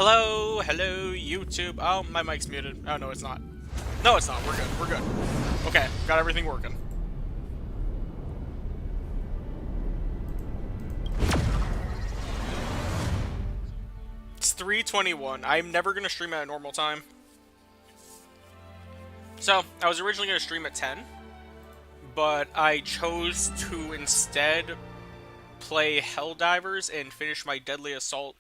Hello, YouTube. Oh, my mic's muted. Oh, no, it's not. No, it's not. We're good. Okay, got everything working. It's 3:21. I'm never gonna stream at a normal time. So, I was originally gonna stream at 10, but I chose to instead play Helldivers and finish my Deadly Assault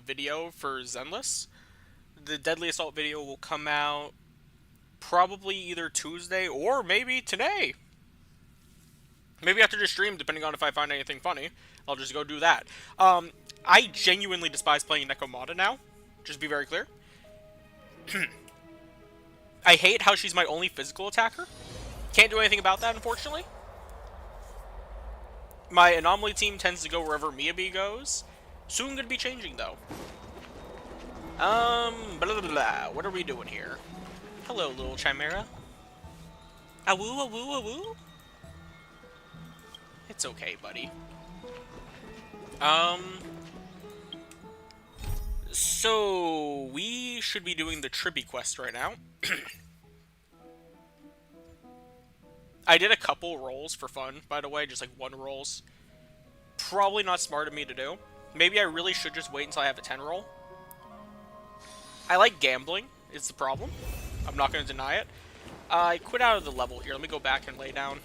video for Zenless. The Deadly Assault video will come out probably either Tuesday or maybe today. Maybe after the stream, depending on if I find anything funny, I'll just go do that. I genuinely despise playing Nekomata now. Just be very clear. I hate how she's my only physical attacker. Can't do anything about that, unfortunately. My Anomaly team tends to go wherever Miyabi goes. Soon gonna be changing, though. Blah, blah, blah. What are we doing here? Hello, little Chimera. Awoo, awoo, awoo. It's okay, buddy. So we should be doing the Tribby quest right now. I did a couple rolls for fun, by the way, just like one rolls. Probably not smart of me to do. Maybe I really should just wait until I have a 10 roll. I like gambling, is the problem. I'm not going to deny it. I quit out of the level here. Let me go back and lay down.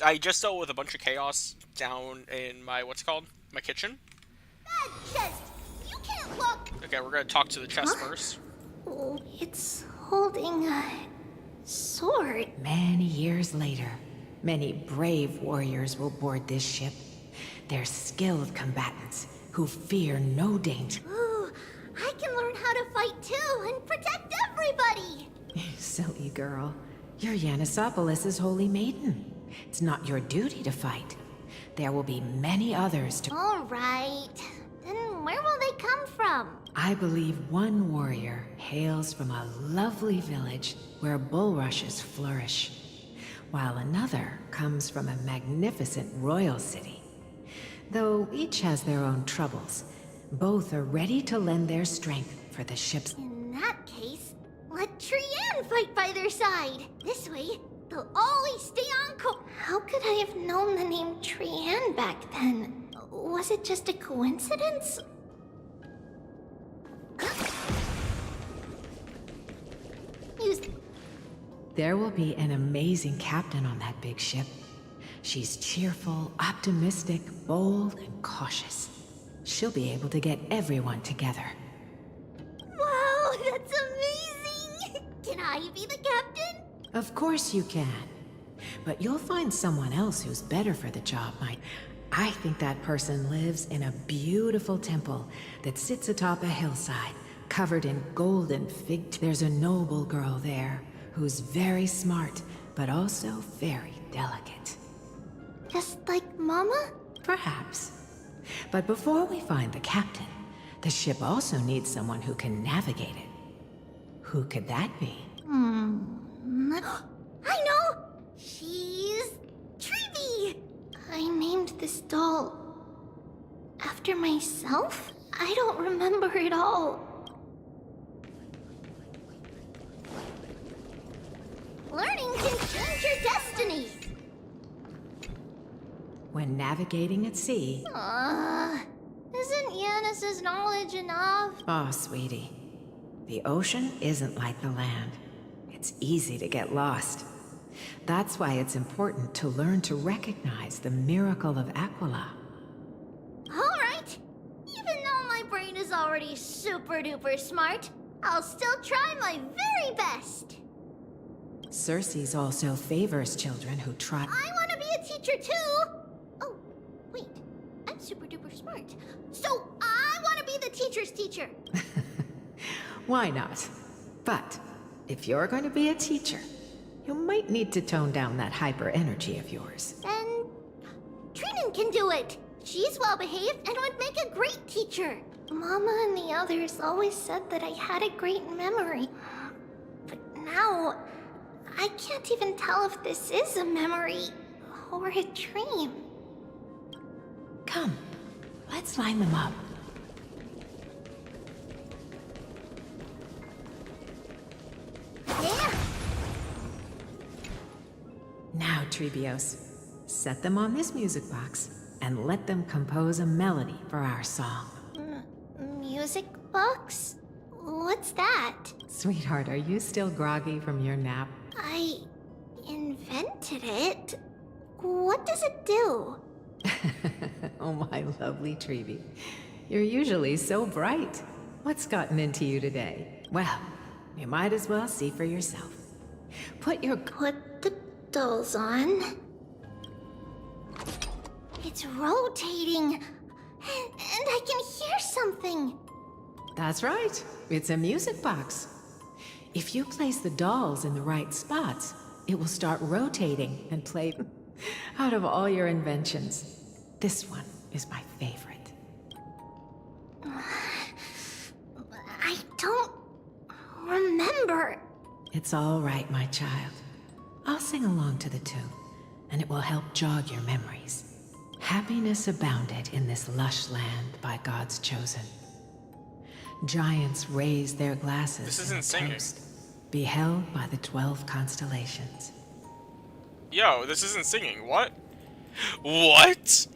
I just dealt with a bunch of chaos down in my, my kitchen. That chest! You can't look! Okay, we're going to talk to the chest first. Oh, it's holding a sword. Many years later, many brave warriors will board this ship. They're skilled combatants who fear no danger. Ooh, I can learn how to fight too and protect everybody! Silly girl. You're Yanisopoulos' holy maiden. It's not your duty to fight. There will be many others to... Alright. Then where will they come from? I believe one warrior hails from a lovely village where bulrushes flourish, while another comes from a magnificent royal city. Though each has their own troubles, both are ready to lend their strength for the ship's... In that case, let Trianne fight by their side. This way, they'll always stay on course. How could I have known the name Trianne back then? Was it just a coincidence? There will be an amazing captain on that big ship. She's cheerful, optimistic, bold, and cautious. She'll be able to get everyone together. Wow, that's amazing! Can I be the captain? Of course you can. But you'll find someone else who's better for the job, Mike. I think that person lives in a beautiful temple that sits atop a hillside, covered in golden fig. There's a noble girl there who's very smart, but also very delicate. Just like Mama? Perhaps. But before we find the captain, the ship also needs someone who can navigate it. Who could that be? I know! She's... Trivy! I named this doll... after myself? I don't remember it all. Learning can change your destiny! When navigating at sea... Isn't Yanis's knowledge enough? Oh, sweetie. The ocean isn't like the land. It's easy to get lost. That's why it's important to learn to recognize the miracle of Aquila. Alright! Even though my brain is already super duper smart, I'll still try my very best! Circe also favors children who try... I want to be a teacher too! Oh, wait. I'm super duper smart. So I want to be the teacher's teacher! Why not? But if you're going to be a teacher, you might need to tone down that hyper energy of yours. Then Trinan can do it! She's well behaved and would make a great teacher! Mama and the others always said that I had a great memory. But now, I can't even tell if this is a memory or a dream. Come, Let's line them up. Yeah. Now, Trebios, set them on this music box and let them compose a melody for our song. Music box? What's that? Sweetheart, are you still groggy from your nap? I invented it. What does it do? Oh, my lovely Trebi. You're usually so bright. What's gotten into you today? Well, you might as well see for yourself. Put Put the dolls on. It's rotating. And I can hear something. That's right. It's a music box. If you place the dolls in the right spots, it will start rotating and play out of all your inventions. This one is my favorite. I don't remember. It's all right, my child. I'll sing along to the tune, and it will help jog your memories. Happiness abounded in this lush land by God's chosen. Giants raised their glasses. This isn't singing. Toast, beheld by the 12 constellations. Yo, this isn't singing. What? What?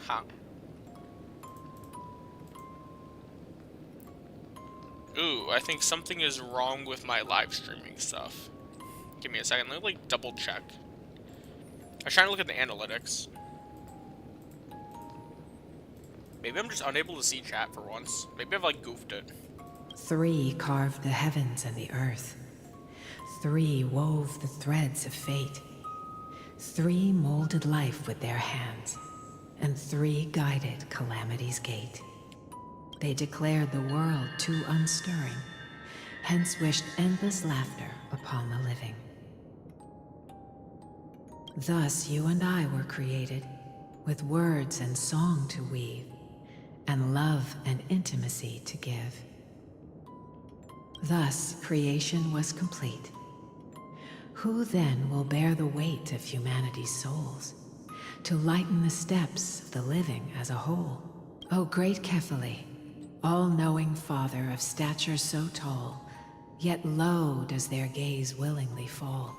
Huh. Ooh, I think something is wrong with my live streaming stuff. Give me a second. Let me like double check. I was trying to look at the analytics. Maybe I'm just unable to see chat for once. Maybe I've like goofed it. 3 carved the heavens and the earth. 3 wove the threads of fate. 3 molded life with their hands. And 3 guided calamity's gate. They declared the world too unstirring, hence wished endless laughter upon the living. Thus you and I were created, with words and song to weave, and love and intimacy to give. Thus creation was complete. Who then will bear the weight of humanity's souls, to lighten the steps of the living as a whole? O great Kephale, all-knowing Father of stature so tall, yet low does their gaze willingly fall.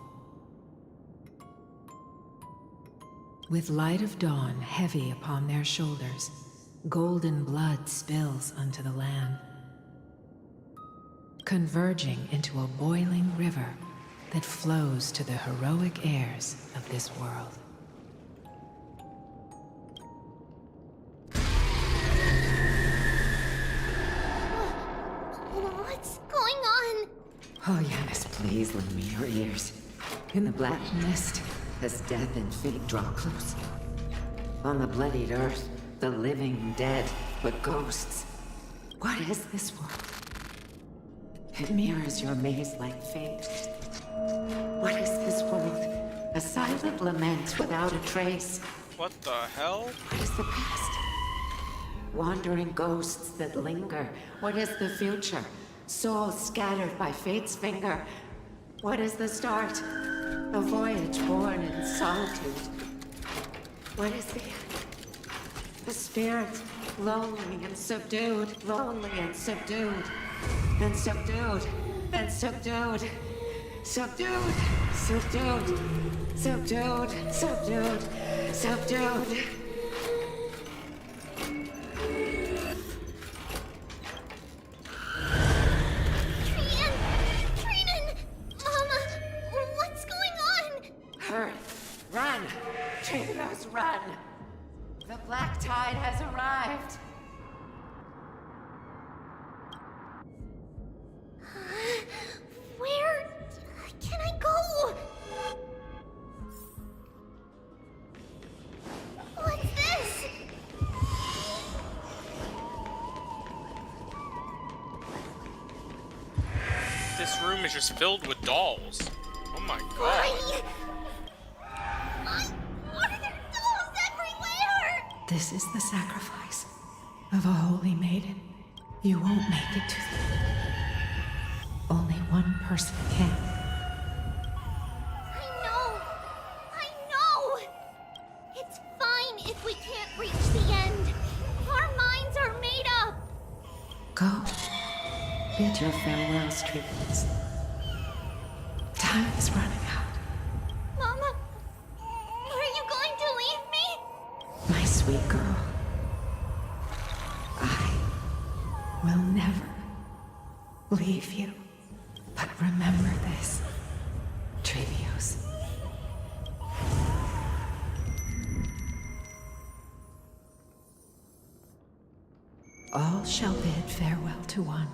With light of dawn heavy upon their shoulders, golden blood spills unto the land, converging into a boiling river that flows to the heroic heirs of this world. What's going on? Oh, Yanis, please lend me your ears. In the black mist, as death and fate draw close. On the bloodied earth, the living dead, but ghosts. What is this world? It mirrors your maze-like fate. What is this world? A silent lament without a trace. What the hell? What is the past? Wandering ghosts that linger. What is the future? Souls scattered by fate's finger. What is the start? A voyage born in solitude. What is the end? The spirit, lonely and subdued, lonely and subdued, and subdued, and subdued, subdued, subdued, subdued, subdued, subdued. Trinan! Mama! What's going on? Hurry! Run! Traders, run! The black tide has arrived! Where can I go? What's this? This room is just filled with dolls. Oh my god. Why are there dolls everywhere? This is the sacrifice of a holy maiden. You won't make it to the... Only one person can. Bid your farewells, Trees. Time is running out. Mama, are you going to leave me? My sweet girl. I will never leave you. But remember this, Trevios. All shall bid farewell to one,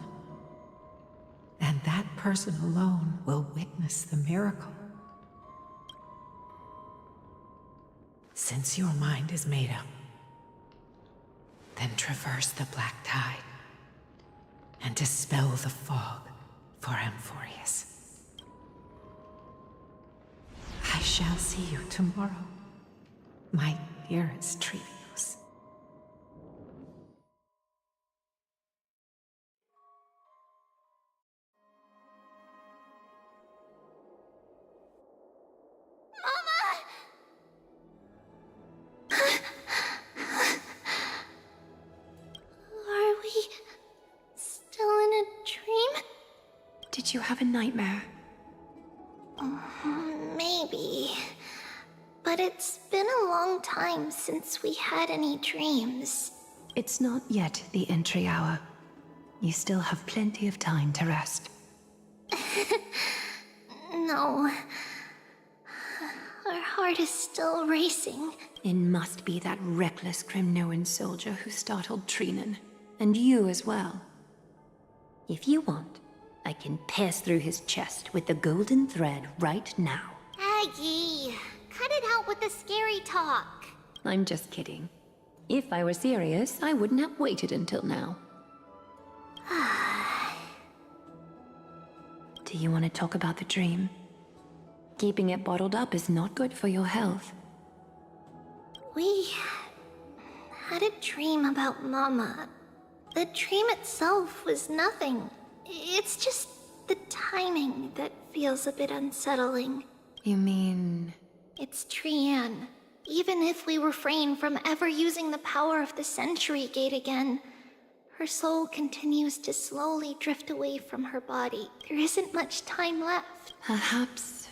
and that person alone will witness the miracle. Since your mind is made up, then traverse the black tide and dispel the fog for Amphoreus. I shall see you tomorrow, my dearest Trevios. Are we still in a dream? Did you have a nightmare? Maybe. But it's been a long time since we had any dreams. It's not yet the entry hour. You still have plenty of time to rest. No. Our heart is still racing. It must be that reckless Kremnoan soldier who startled Trinan. And you as well. If you want, I can pierce through his chest with the golden thread right now. Aggie, cut it out with the scary talk. I'm just kidding. If I were serious, I wouldn't have waited until now. Do you want to talk about the dream? Keeping it bottled up is not good for your health. We had a dream about Mama. The dream itself was nothing. It's just the timing that feels a bit unsettling. You mean... It's Trian. Even if we refrain from ever using the power of the Century Gate again, her soul continues to slowly drift away from her body. There isn't much time left. Perhaps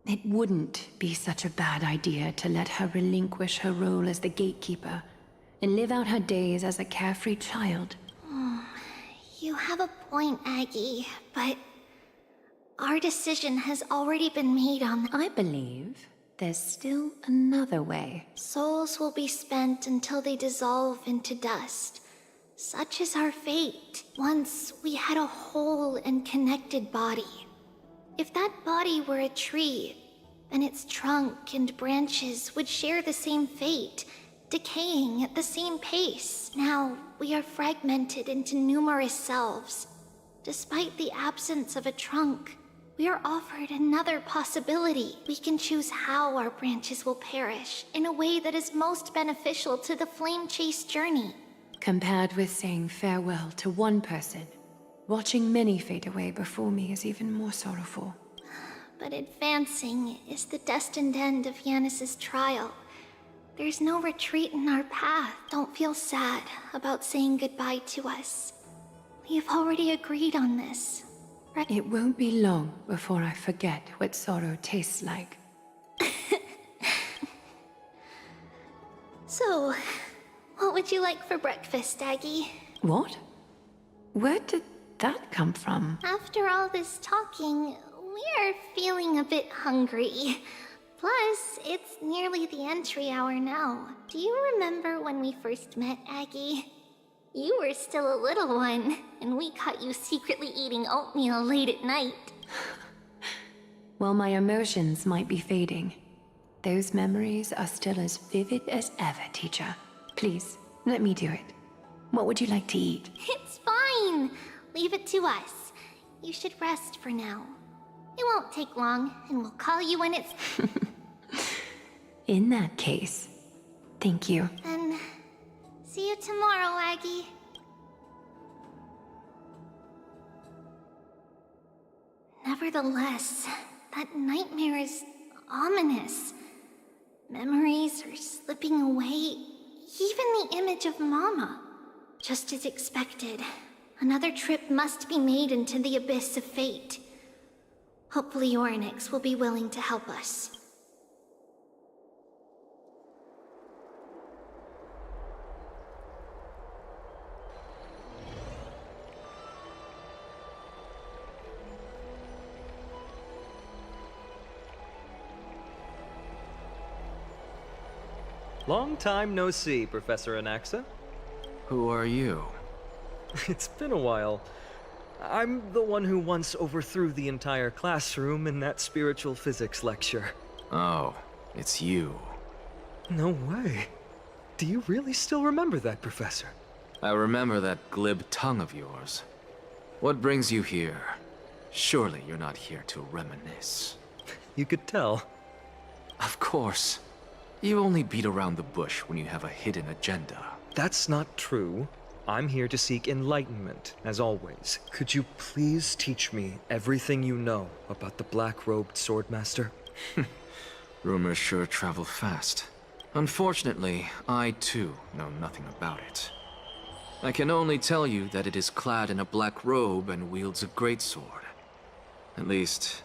it wouldn't be such a bad idea to let her relinquish her role as the gatekeeper and live out her days as a carefree child. You have a point, Aggie, but our decision has already been made on. I believe there's still another way. Souls will be spent until they dissolve into dust. Such is our fate. Once we had a whole and connected body. If that body were a tree, then its trunk and branches would share the same fate, decaying at the same pace. Now, we are fragmented into numerous selves. Despite the absence of a trunk, we are offered another possibility. We can choose how our branches will perish in a way that is most beneficial to the Flame Chase journey. Compared with saying farewell to one person, watching many fade away before me is even more sorrowful. But advancing is the destined end of Yanis's trial. There's no retreat in our path. Don't feel sad about saying goodbye to us. We have already agreed on this. Right? It won't be long before I forget what sorrow tastes like. So, what would you like for breakfast, Aggie? What? Where did that come from? After all this talking, we are feeling a bit hungry. Plus, it's nearly the entry hour now. Do you remember when we first met, Aggie? You were still a little one, and we caught you secretly eating oatmeal late at night. While my emotions might be fading, those memories are still as vivid as ever, teacher. Please, let me do it. What would you like to eat? It's fine. Leave it to us. You should rest for now. It won't take long, and we'll call you when it's... In that case, thank you. Then, see you tomorrow, Aggie. Nevertheless, that nightmare is ominous. Memories are slipping away. Even the image of Mama. Just as expected, Another trip must be made into the abyss of fate. Hopefully Oryx will be willing to help us. Long time no see, Professor Anaxa. Who are you? It's been a while. I'm the one who once overthrew the entire classroom in that spiritual physics lecture. Oh, it's you. No way. Do you really still remember that, Professor? I remember that glib tongue of yours. What brings you here? Surely you're not here to reminisce. You could tell. Of course. You only beat around the bush when you have a hidden agenda. That's not true. I'm here to seek enlightenment, as always. Could you please teach me everything you know about the black-robed swordmaster? Rumors sure travel fast. Unfortunately, I too know nothing about it. I can only tell you that it is clad in a black robe and wields a greatsword. At least,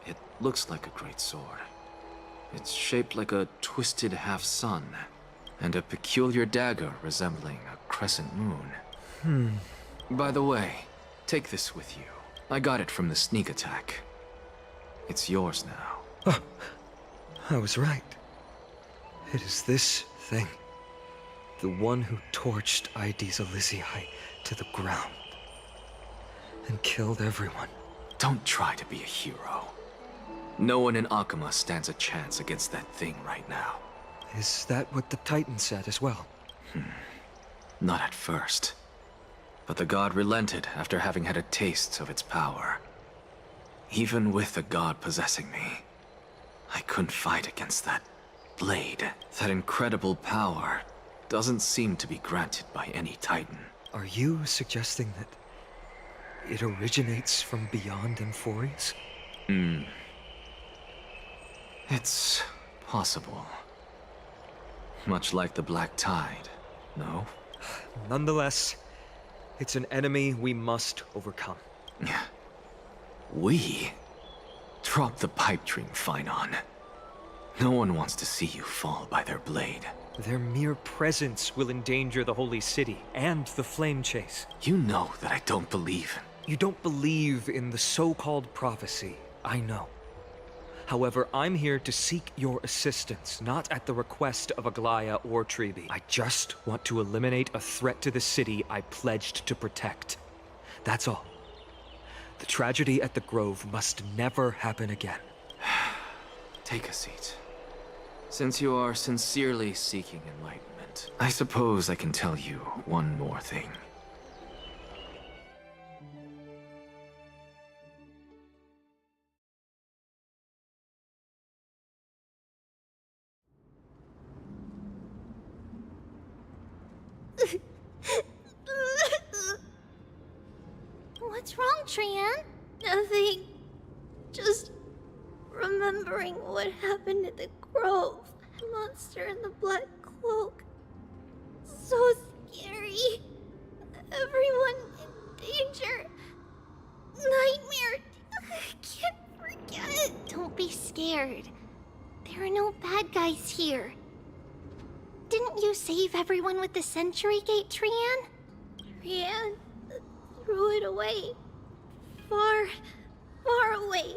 it looks like a greatsword. It's shaped like a twisted half-sun, and a peculiar dagger resembling a crescent moon. By the way, take this with you. I got it from the sneak attack. It's yours now. I was right. It is this thing. The one who torched Aedes Elysiae to the ground. And killed everyone. Don't try to be a hero. No one in Akama stands a chance against that thing right now. Is that what the Titan said as well? Not at first. But the god relented after having had a taste of its power. Even with the god possessing me, I couldn't fight against that blade. That incredible power doesn't seem to be granted by any Titan. Are you suggesting that it originates from beyond Amphoreus? It's possible. Much like the Black Tide, no? Nonetheless, it's an enemy we must overcome. We? Drop the pipe dream, Phynon. No one wants to see you fall by their blade. Their mere presence will endanger the Holy City and the Flame Chase. You know that I don't believe. You don't believe in the so-called prophecy, I know. However, I'm here to seek your assistance, not at the request of Aglaya or Tribi. I just want to eliminate a threat to the city I pledged to protect. That's all. The tragedy at the Grove must never happen again. Take a seat. Since you are sincerely seeking enlightenment, I suppose I can tell you one more thing. What's wrong, Trian? Nothing. Just remembering what happened at the Grove. The monster in the black cloak. So scary. Everyone in danger. Nightmare. I can't forget. Don't be scared. There are no bad guys here. Didn't you save everyone with the Century Gate, Trian? Rian threw it away. Far, far away.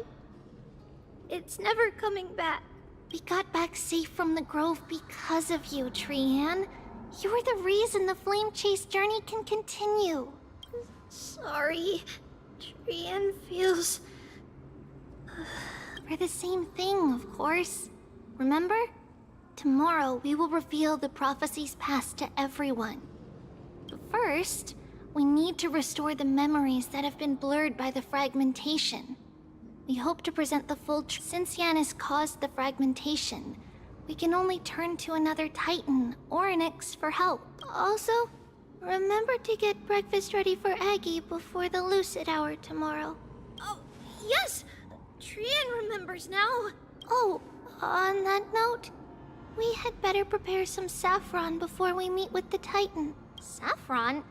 It's never coming back. We got back safe from the Grove because of you, Trian. You're the reason the Flame Chase journey can continue. Sorry. Rian feels... For the same thing, of course. Remember? Tomorrow, we will reveal the prophecies past to everyone. But first, we need to restore the memories that have been blurred by the fragmentation. We hope to present the full truth. Since Yanis caused the fragmentation, we can only turn to another Titan, Oryx, for help. Also, remember to get breakfast ready for Aggie before the lucid hour tomorrow. Oh, yes! Trian remembers now. Oh, on that note, we had better prepare some saffron before we meet with the Titan. Saffron?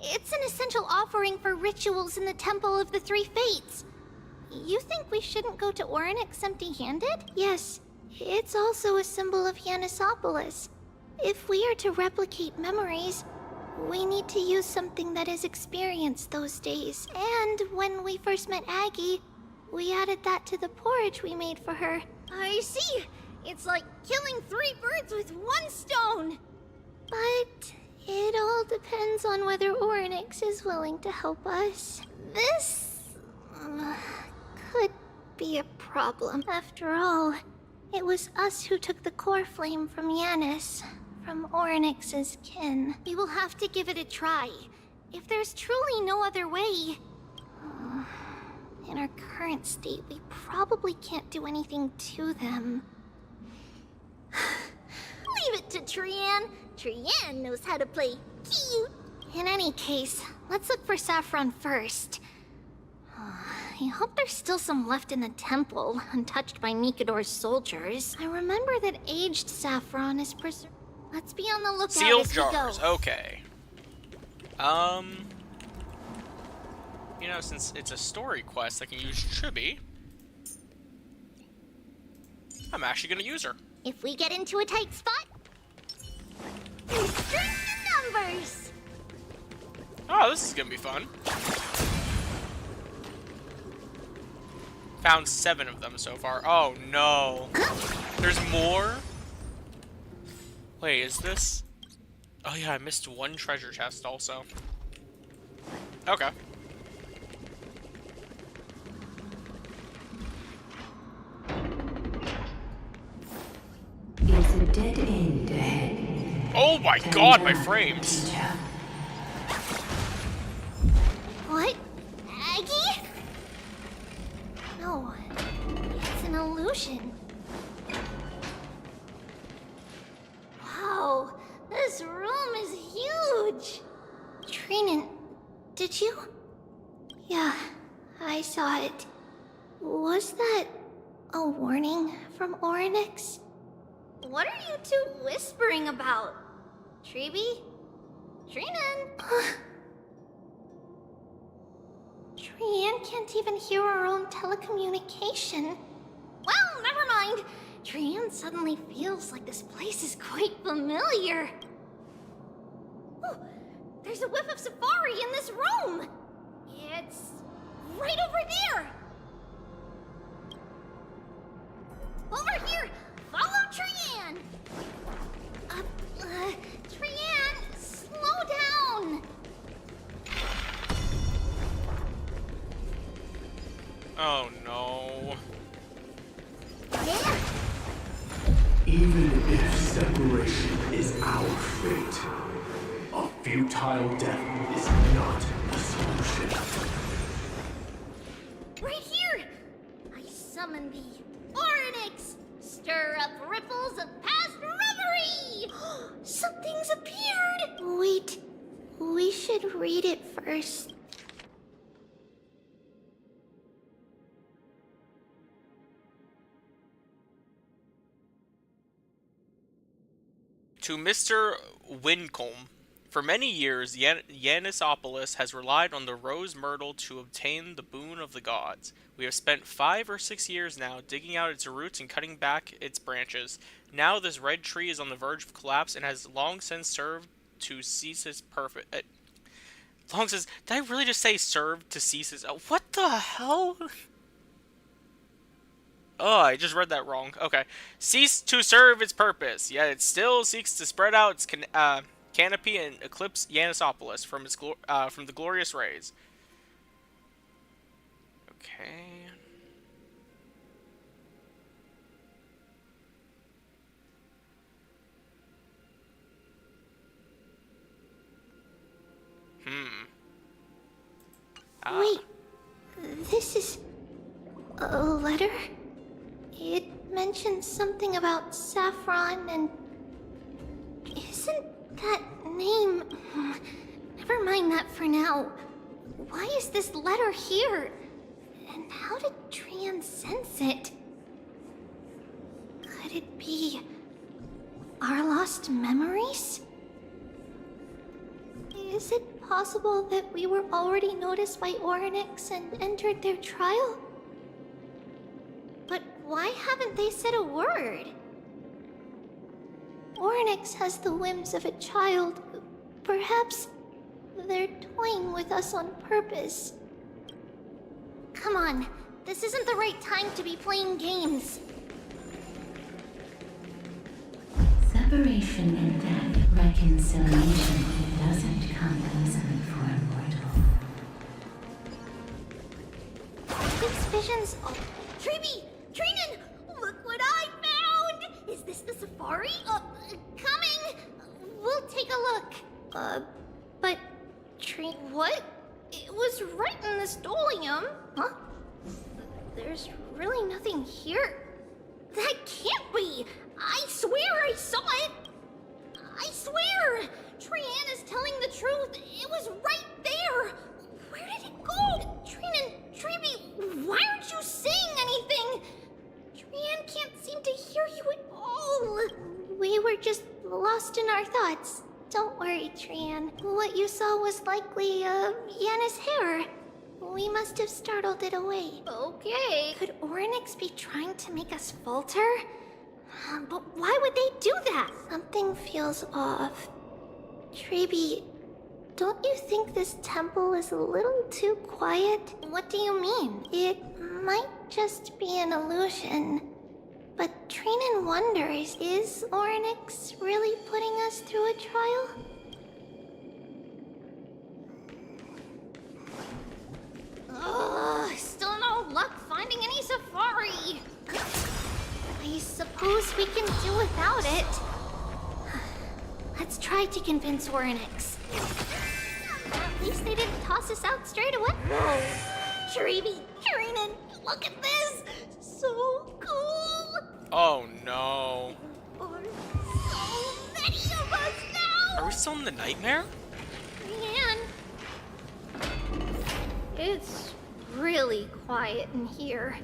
It's an essential offering for rituals in the Temple of the Three Fates. You think we shouldn't go to Orynyx empty-handed? Yes, it's also a symbol of Yanisopolis. If we are to replicate memories, we need to use something that has experienced those days. And when we first met Aggie, we added that to the porridge we made for her. I see. It's like killing 3 birds with 1 stone. But it all depends on whether Orynyx is willing to help us. This could be a problem. After all, it was us who took the core flame from Yanis, from Orynyx's kin. We will have to give it a try. If there's truly no other way... In our current state, we probably can't do anything to them. Leave it to Trian. Trian knows how to play cute. In any case, let's look for Saffron first. I hope there's still some left in the temple, untouched by Mikador's soldiers. I remember that aged saffron is preserved. Let's be on the lookout Sealed as jars. we go. Okay. You know, since it's a story quest, I can use Chibi. I'm actually gonna use her. If we get into a tight spot, strength in numbers. Oh, this is gonna be fun. Found 7 of them so far. Oh no. There's more? Wait, is this? Oh yeah, I missed 1 treasure chest also. Okay. It's a dead end ahead. Oh my god, my frames. What? Aggie? No, it's an illusion. Wow, this room is huge. Trinan, did you? Yeah, I saw it. Was that a warning from Orynyx? What are you two whispering about? Treeby? Trinan? Trian can't even hear our own telecommunication. Well, never mind. Trian suddenly feels like this place is quite familiar. Oh, there's a whiff of safari in this room. It's right over there. Over here! Follow Trian! Trian, slow down! Oh no. Even if separation is our fate, a futile death is not a solution. Right here! I summon thee, Orynyx! Stir up ripples of past reverie! Something's appeared! Wait, we should read it first. To Mr. Wincombe. For many years, Yanisopolis has relied on the rose myrtle to obtain the boon of the gods. We have spent 5 or 6 years now digging out its roots and cutting back its branches. Now this red tree is on the verge of collapse and has long since served to cease its purpose. Long since, did I really just say served to cease its? What the hell? Oh, I just read that wrong. Okay. Cease to serve its purpose, yet it still seeks to spread out its canopy and eclipse Yanisopolis from the glorious rays. Okay. Wait, this is a letter? It mentions something about saffron and... Isn't that name... Never mind that for now. Why is this letter here? And how did Trian sense it? Could it be... our lost memories? Is it possible that we were already noticed by Oryx and entered their trial? But why haven't they said a word? Oryx has the whims of a child. Perhaps they're toying with us on purpose. Come on, this isn't the right time to be playing games. Separation and death, reconciliation doesn't come easily for a mortal. These visions. Oh, Treeby! Treenan! Look what I found! Is this the safari? Coming! We'll take a look. But. What? It was right in the stolium. Huh? There's really nothing here. That can't be! I swear I saw it! I swear! Trian is telling the truth. It was right there. Where did it go? Treenan, Treeby, why aren't you saying anything? Trian can't seem to hear you at all. We were just lost in our thoughts. Don't worry, Trian. What you saw was likely, Yana's hair. We must have startled it away. Okay. Could Oryx be trying to make us falter? But why would they do that? Something feels off. Treeby, don't you think this temple is a little too quiet? What do you mean? It might just be an illusion. But Treenan wonders, is Oryx really putting us through a trial? Ugh, still no luck finding any safari. I suppose we can do without it. Let's try to convince Oryx. At least they didn't toss us out straight away. Whoa. Treeby, Treenan, look at this! So cool! Oh no. Or so many of us now! Are we still in the nightmare? Man. It's really quiet in here.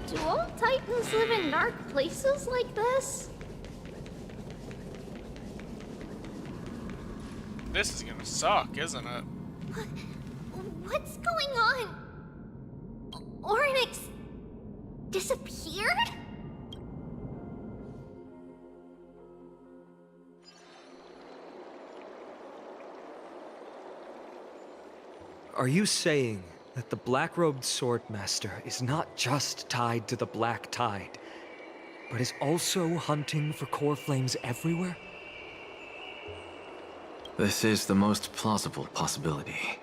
Do all Titans live in dark places like this? This is gonna suck, isn't it? What's going on? Oryx disappeared? Are you saying that the black-robed swordmaster is not just tied to the Black Tide, but is also hunting for core flames everywhere? This is the most plausible possibility.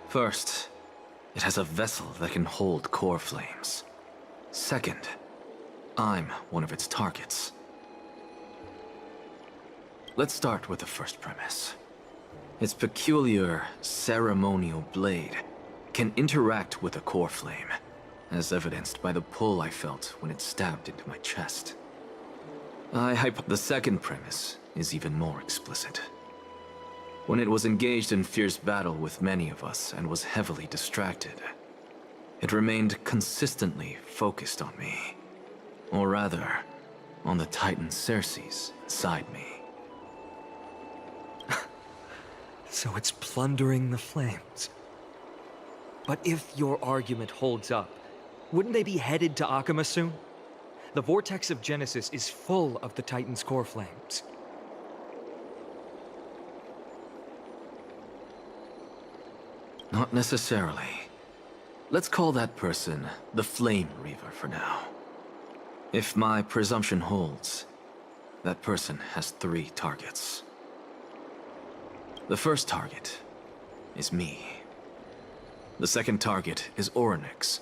First, it has a vessel that can hold core flames. Second, I'm one of its targets. Let's start with the first premise. Its peculiar ceremonial blade can interact with a core flame, as evidenced by the pull I felt when it stabbed into my chest. The second premise is even more explicit. When it was engaged in fierce battle with many of us and was heavily distracted, it remained consistently focused on me. Or rather, on the Titan Circes inside me. So it's plundering the flames. But if your argument holds up, wouldn't they be headed to Akama soon? The vortex of Genesis is full of the Titan's core flames. Not necessarily. Let's call that person the Flame Reaver for now. If my presumption holds, that person has 3 targets. The first target is me. The second target is Oryx,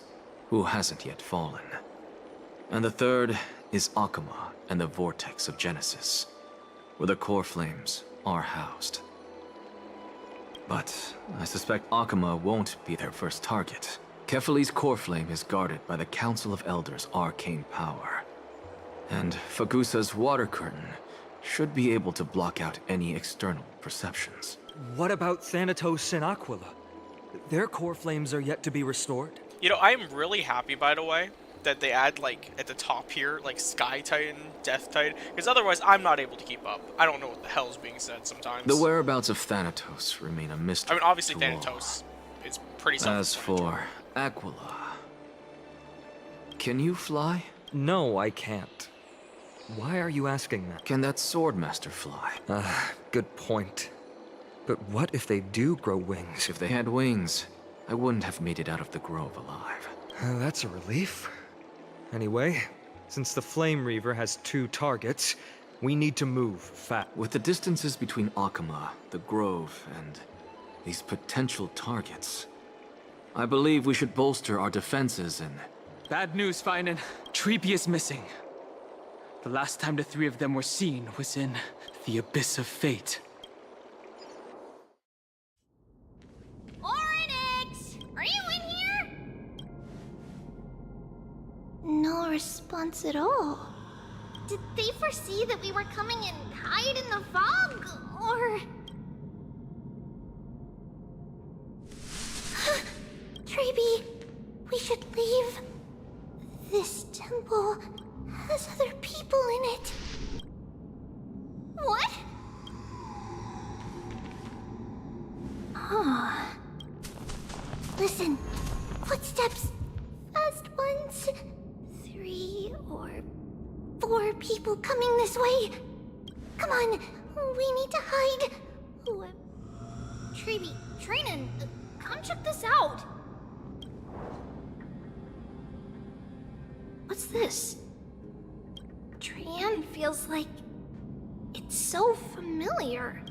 who hasn't yet fallen. And the third is Akama and the Vortex of Genesis, where the core flames are housed. But I suspect Akama won't be their first target. Kefali's core flame is guarded by the Council of Elders' arcane power. And Fagusa's water curtain should be able to block out any external perceptions. What about Thanatos and Aquila? Their core flames are yet to be restored. You know, I'm really happy, by the way, that they add, like, at the top here, like Sky Titan, Death Titan, because otherwise I'm not able to keep up. I don't know what the hell is being said sometimes. The whereabouts of Thanatos remain a mystery. I mean, obviously to all. Thanatos is pretty As self-explanatory. for Aquila, can you fly? No, I can't. Why are you asking that? Can that Swordmaster fly? Good point. But what if they do grow wings? If they had wings, I wouldn't have made it out of the grove alive. That's a relief. Anyway, since the Flame Reaver has 2 targets, we need to move fast. With the distances between Akama, the grove, and these potential targets, I believe we should bolster our defenses and... Bad news, Finan. Treeby is missing. The last time the 3 of them were seen was in the Abyss of Fate. Oryx! Are you in here? No response at all. Did they foresee that we were coming and hide in the fog? Or... Treeby, we should leave. This temple has other people in it. What? Oh. Listen. Footsteps. Fast ones. 3 or 4 people coming this way. Come on. We need to hide. Treeby, Trinan, come check this out. What's this? Trian feels like it's so familiar.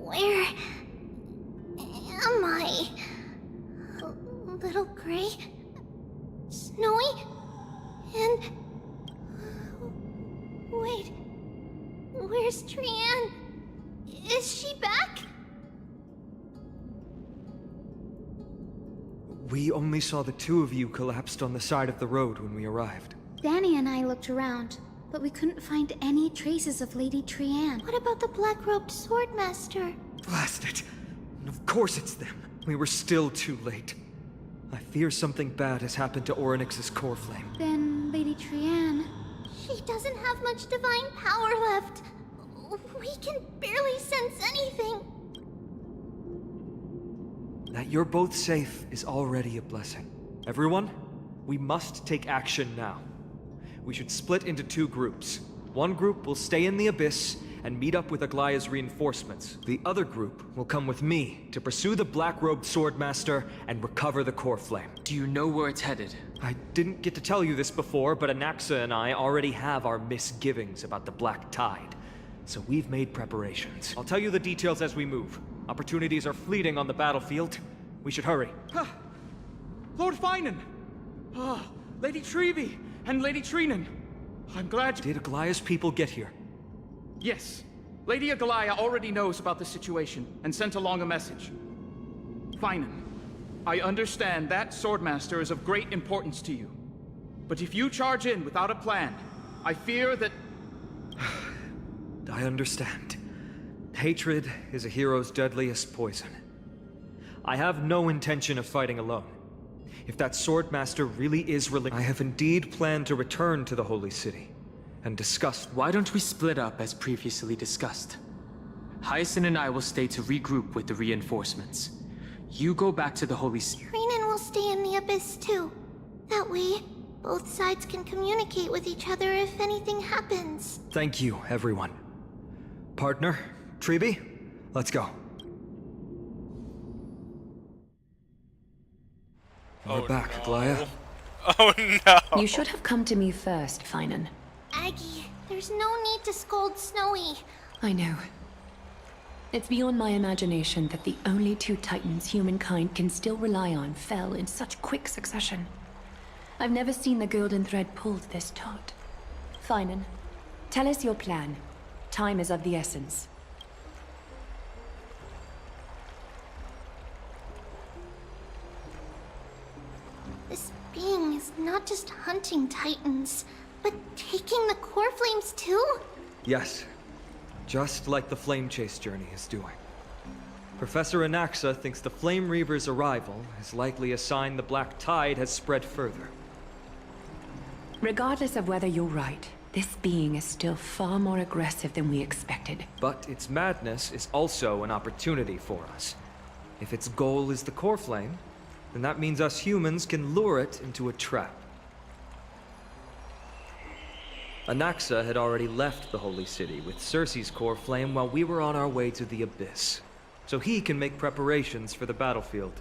Where am I? Little gray, snowy, and wait, where's Trian? Is she back? We only saw the 2 of you collapsed on the side of the road when we arrived. Danny and I looked around, but we couldn't find any traces of Lady Trian. What about the black-robed swordmaster? Blast it! Of course it's them. We were still too late. I fear something bad has happened to Oryx's core flame. Then Lady Trian... She doesn't have much divine power left. We can barely sense anything. That you're both safe is already a blessing. Everyone, we must take action now. We should split into 2 groups. One group will stay in the Abyss and meet up with Aglaya's reinforcements. The other group will come with me to pursue the black-robed swordmaster and recover the core flame. Do you know where it's headed? I didn't get to tell you this before, but Anaxa and I already have our misgivings about the Black Tide. So we've made preparations. I'll tell you the details as we move. Opportunities are fleeting on the battlefield. We should hurry. Lord Finan! Lady Treeby and Lady Trinan. I'm glad you... Did Aglaya's people get here? Yes. Lady Aglaya already knows about the situation and sent along a message. Finan, I understand that Swordmaster is of great importance to you. But if you charge in without a plan, I fear that... I understand. Hatred is a hero's deadliest poison. I have no intention of fighting alone. If that Swordmaster really is I have indeed planned to return to the Holy City and discuss... Why don't we split up as previously discussed? Hyacinth and I will stay to regroup with the reinforcements. You go back to the Holy City. Trinan will stay in the Abyss too. That way, both sides can communicate with each other if anything happens. Thank you, everyone. Partner, Treeby, let's go. We're back, no. Glaya. Oh no! You should have come to me first, Finan. Aggie, there's no need to scold Snowy. I know. It's beyond my imagination that the only two titans humankind can still rely on fell in such quick succession. I've never seen the golden thread pulled this taut. Finan, tell us your plan. Time is of the essence. This being is not just hunting titans, but taking the core flames too? Yes, just like the Flame Chase journey is doing. Professor Anaxa thinks the Flame Reaver's arrival is likely a sign the Black Tide has spread further. Regardless of whether you're right, this being is still far more aggressive than we expected. But its madness is also an opportunity for us. If its goal is the core flame, then that means us humans can lure it into a trap. Anaxa had already left the Holy City with Cersei's core flame while we were on our way to the Abyss, so he can make preparations for the battlefield.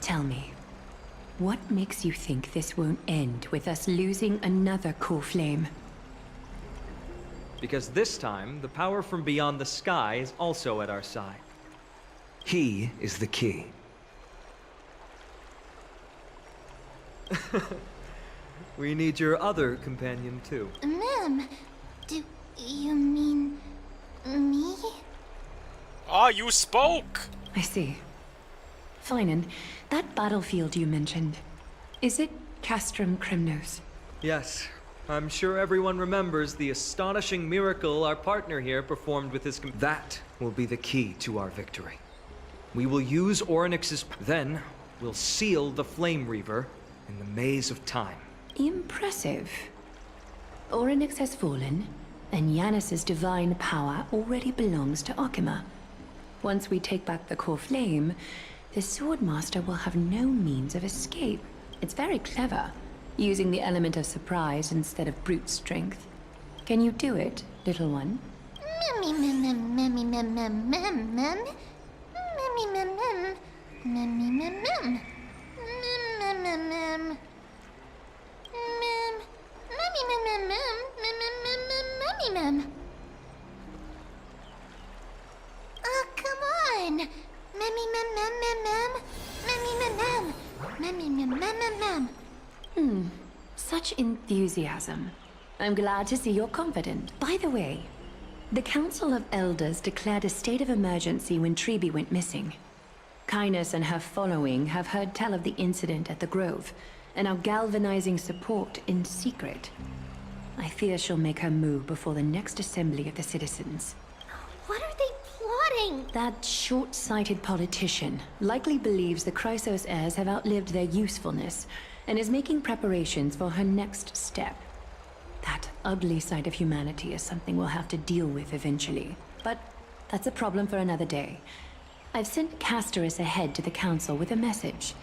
Tell me, what makes you think this won't end with us losing another core flame? Because this time, the power from beyond the sky is also at our side. He is the key. We need your other companion, too. Ma'am, do you mean me? Ah, you spoke! I see. Finan, that battlefield you mentioned, is it Castrum Crimnos? Yes, I'm sure everyone remembers the astonishing miracle our partner here performed with his That will be the key to our victory. We will use Orynyx's... Then, we'll seal the Flame Reaver in the maze of time. Impressive. Orynyx has fallen, and Yanis's divine power already belongs to Akima. Once we take back the core flame, the Swordmaster will have no means of escape. It's very clever, using the element of surprise instead of brute strength. Can you do it, little one? Oh, come on! Such enthusiasm. I'm glad to see you're confident. By the way, the Council of Elders declared a state of emergency when Treeby went missing. Kynus and her following have heard tell of the incident at the Grove, and are galvanizing support in secret. I fear she'll make her move before the next assembly of the citizens. What are they plotting? That short-sighted politician likely believes the Chrysos heirs have outlived their usefulness, and is making preparations for her next step. That ugly side of humanity is something we'll have to deal with eventually. But that's a problem for another day. I've sent Casterus ahead to the council with a message.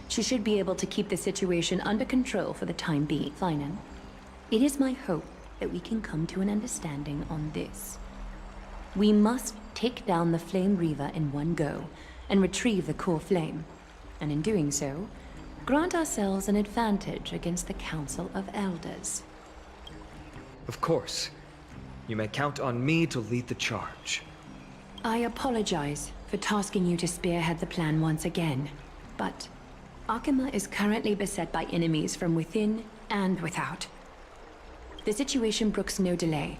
She should be able to keep the situation under control for the time being. Finan, it is my hope that we can come to an understanding on this. We must take down the Flame Reaver in one go, and retrieve the core flame. And in doing so, grant ourselves an advantage against the Council of Elders. Of course. You may count on me to lead the charge. I apologize for tasking you to spearhead the plan once again, but Akima is currently beset by enemies from within and without. The situation brooks no delay,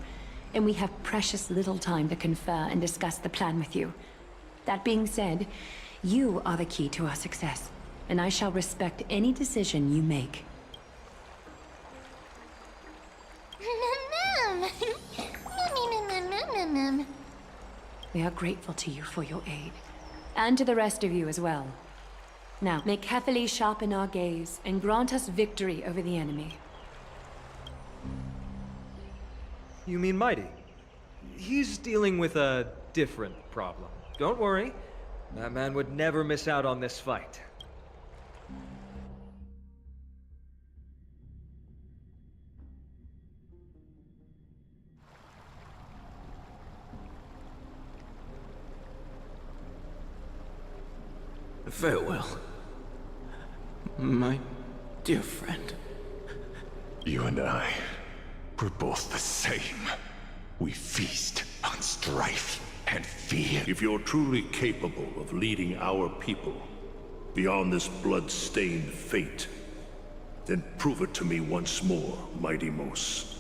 and we have precious little time to confer and discuss the plan with you. That being said, you are the key to our success, and I shall respect any decision you make. We are grateful to you for your aid, and to the rest of you as well. Now, may Kethely sharpen our gaze and grant us victory over the enemy. You mean Mighty? He's dealing with a different problem. Don't worry. That man would never miss out on this fight. Farewell, my dear friend. You and I, we're both the same. We feast on strife and fear. If you're truly capable of leading our people beyond this blood-stained fate, then prove it to me once more, Mighty Most.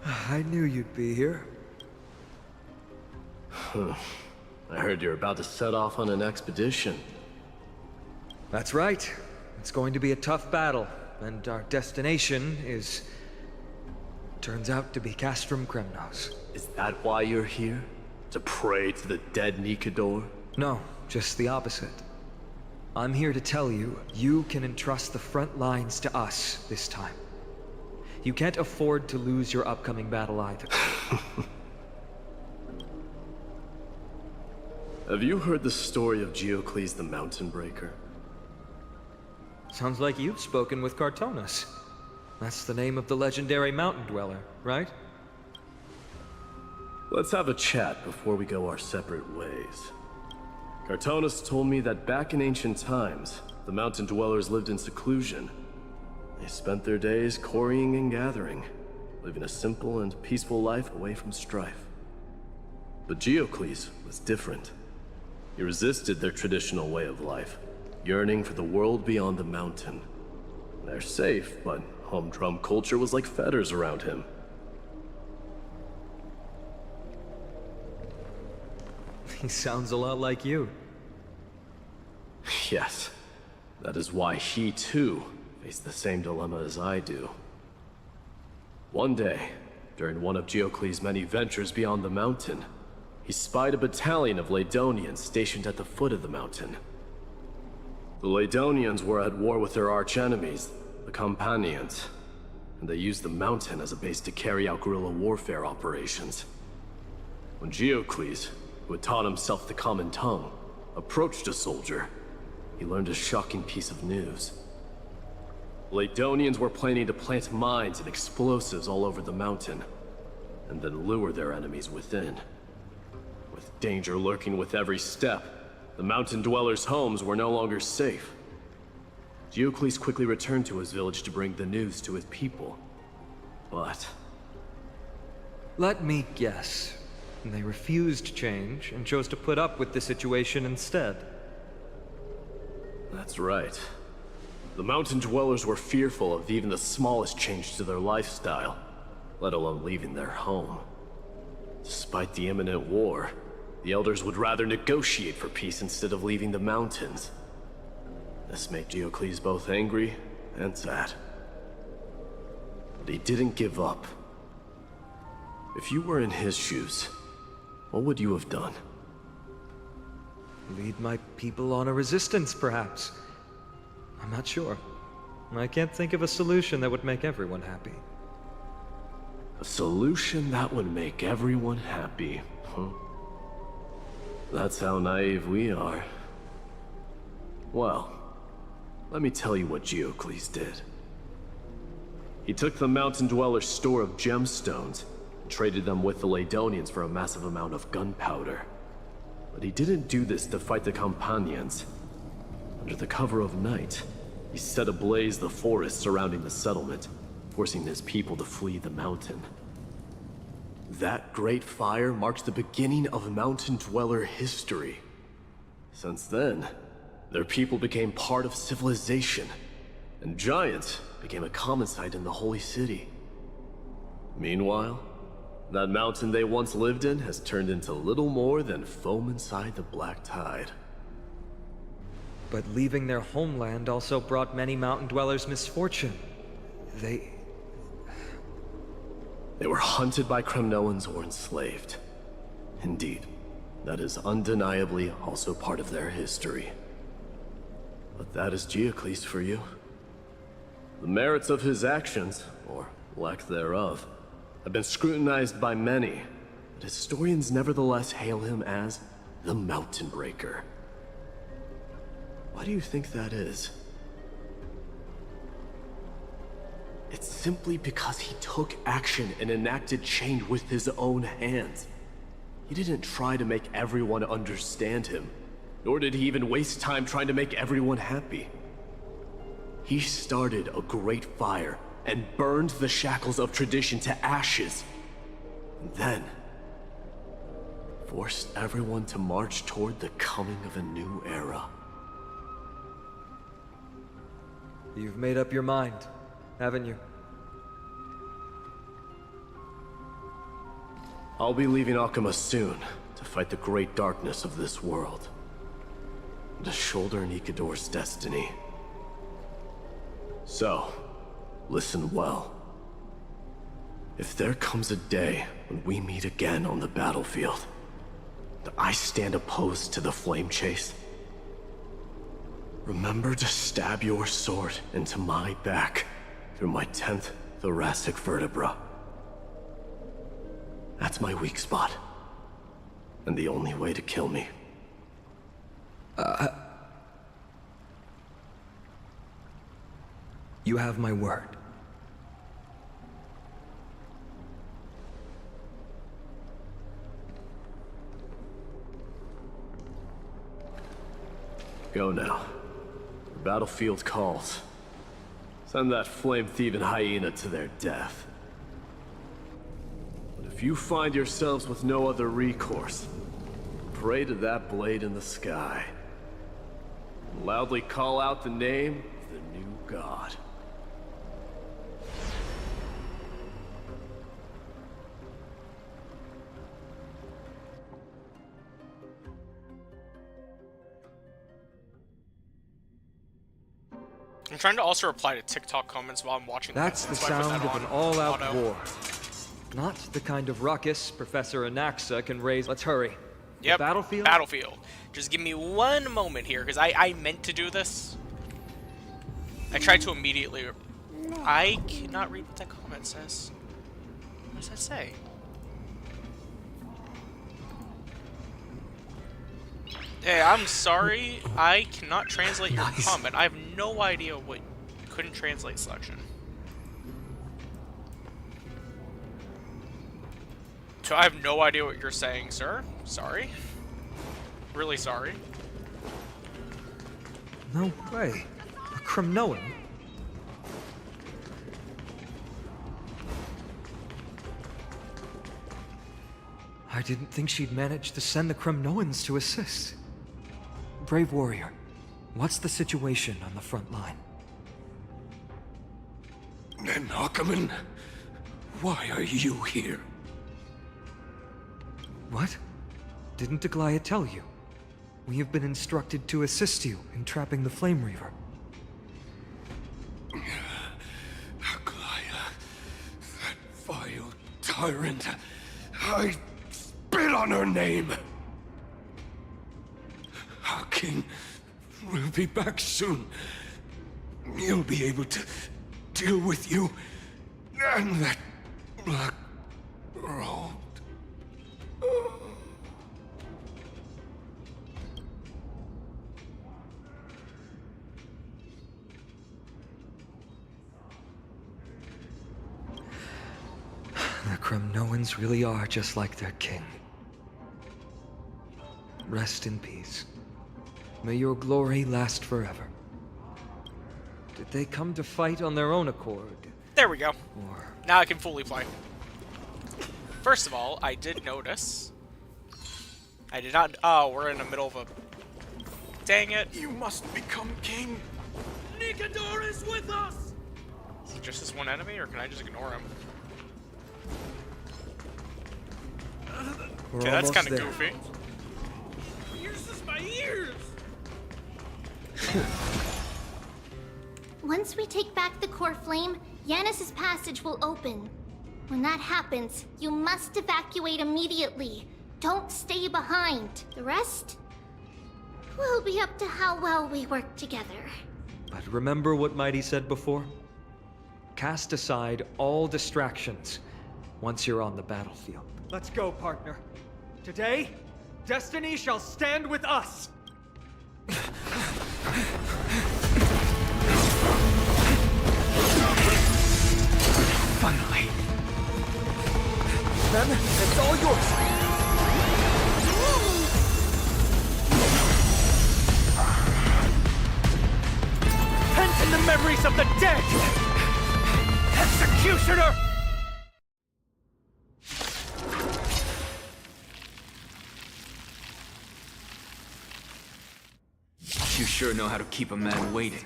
I knew you'd be here. I heard you're about to set off on an expedition. That's right. It's going to be a tough battle, and our destination is... turns out to be Castrum Kremnos. Is that why you're here? To pray to the dead Nikador? No, just the opposite. I'm here to tell you, you can entrust the front lines to us this time. You can't afford to lose your upcoming battle either. Have you heard the story of Geocles the Mountain Breaker? Sounds like you've spoken with Cartonus. That's the name of the legendary mountain dweller, right? Let's have a chat before we go our separate ways. Cartonus told me that back in ancient times, the mountain dwellers lived in seclusion. They spent their days quarrying and gathering, living a simple and peaceful life away from strife. But Geocles was different. He resisted their traditional way of life, yearning for the world beyond the mountain. They're safe, but humdrum culture was like fetters around him. He sounds a lot like you. Yes, that is why he too faced the same dilemma as I do. One day, during one of Geocles' many ventures beyond the mountain, he spied a battalion of Ladonians stationed at the foot of the mountain. The Ladonians were at war with their arch-enemies, the Companions, and they used the mountain as a base to carry out guerrilla warfare operations. When Geocles, who had taught himself the common tongue, approached a soldier, he learned a shocking piece of news. Ladonians were planning to plant mines and explosives all over the mountain, and then lure their enemies within. With danger lurking with every step, the mountain dwellers' homes were no longer safe. Geocles quickly returned to his village to bring the news to his people. But... let me guess. They refused change and chose to put up with the situation instead. that's right. The mountain dwellers were fearful of even the smallest change to their lifestyle, let alone leaving their home. Despite the imminent war, the elders would rather negotiate for peace instead of leaving the mountains. This made Geocles both angry and sad. But he didn't give up. If you were in his shoes, what would you have done? Lead my people on a resistance, perhaps. I'm not sure. I can't think of a solution that would make everyone happy. A solution that would make everyone happy, huh? That's how naive we are. Well, let me tell you what Geocles did. He took the mountain dweller's store of gemstones and traded them with the Ladonians for a massive amount of gunpowder. But he didn't do this to fight the Companions. Under the cover of night, he set ablaze the forest surrounding the settlement, forcing his people to flee the mountain. That great fire marked the beginning of mountain dweller history. Since then, their people became part of civilization, and giants became a common sight in the holy city. Meanwhile, that mountain they once lived in has turned into little more than foam inside the black tide. But leaving their homeland also brought many mountain dwellers misfortune. They were hunted by Kremnoans or enslaved. Indeed, that is undeniably also part of their history. But that is Geocles for you. The merits of his actions, or lack thereof, have been scrutinized by many, but historians nevertheless hail him as the Mountain Breaker. Why do you think that is? It's simply because he took action and enacted change with his own hands. He didn't try to make everyone understand him, nor did he even waste time trying to make everyone happy. He started a great fire and burned the shackles of tradition to ashes. And then forced everyone to march toward the coming of a new era. You've made up your mind, haven't you? I'll be leaving Akuma soon to fight the great darkness of this world. To shoulder Nikador's destiny. So, listen well. If there comes a day when we meet again on the battlefield, that I stand opposed to the flame chase, remember to stab your sword into my back through my 10th thoracic vertebra. That's my weak spot, and the only way to kill me. You have my word. Go now. The battlefield calls. Send that flame-thieving hyena to their death. But if you find yourselves with no other recourse, pray to that blade in the sky. And loudly call out the name of the new god. I'm trying to also reply to TikTok comments while I'm watching. That's the sound of an all-out war. Not the kind of ruckus Professor Anaxa can raise. Let's hurry. Yep. The battlefield? Battlefield. Just give me one moment here, because I meant to do this. I tried to immediately... I cannot read what that comment says. What does that say? Hey, I'm sorry. I cannot translate your comment. I have no idea what... Couldn't translate selection. So I have no idea what you're saying, sir. Sorry. Really sorry. No way. A Kremnoan? I didn't think she'd manage to send the Kremnoans to assist. Brave warrior, what's the situation on the front line? And Ackerman, why are you here? What? Didn't Aglaya tell you? We have been instructed to assist you in trapping the Flame Reaver. Aglaya, that vile tyrant. I spit on her name. Our king will be back soon. He'll be able to deal with you and that black robe. The Kremnoans really are just like their king. Rest in peace. May your glory last forever. Did they come to fight on their own accord? There we go. Or... Now I can fully play. First of all, I did notice. I did not. Oh, we're in the middle of a. Dang it! You must become king. Nikador is with us. Is it just this one enemy, or can I just ignore him? We're Okay, that's almost kind of there. goofy. Pierces my ears. Once we take back the core flame, Yanis's passage will open. When that happens, you must evacuate immediately. Don't stay behind. The rest will be up to how well we work together. But remember what Mighty said before? Cast aside all distractions once you're on the battlefield. Let's go, partner. Today, destiny shall stand with us! them. It's all yours. Pent in the memories of the dead! Executioner! You sure know how to keep a man waiting.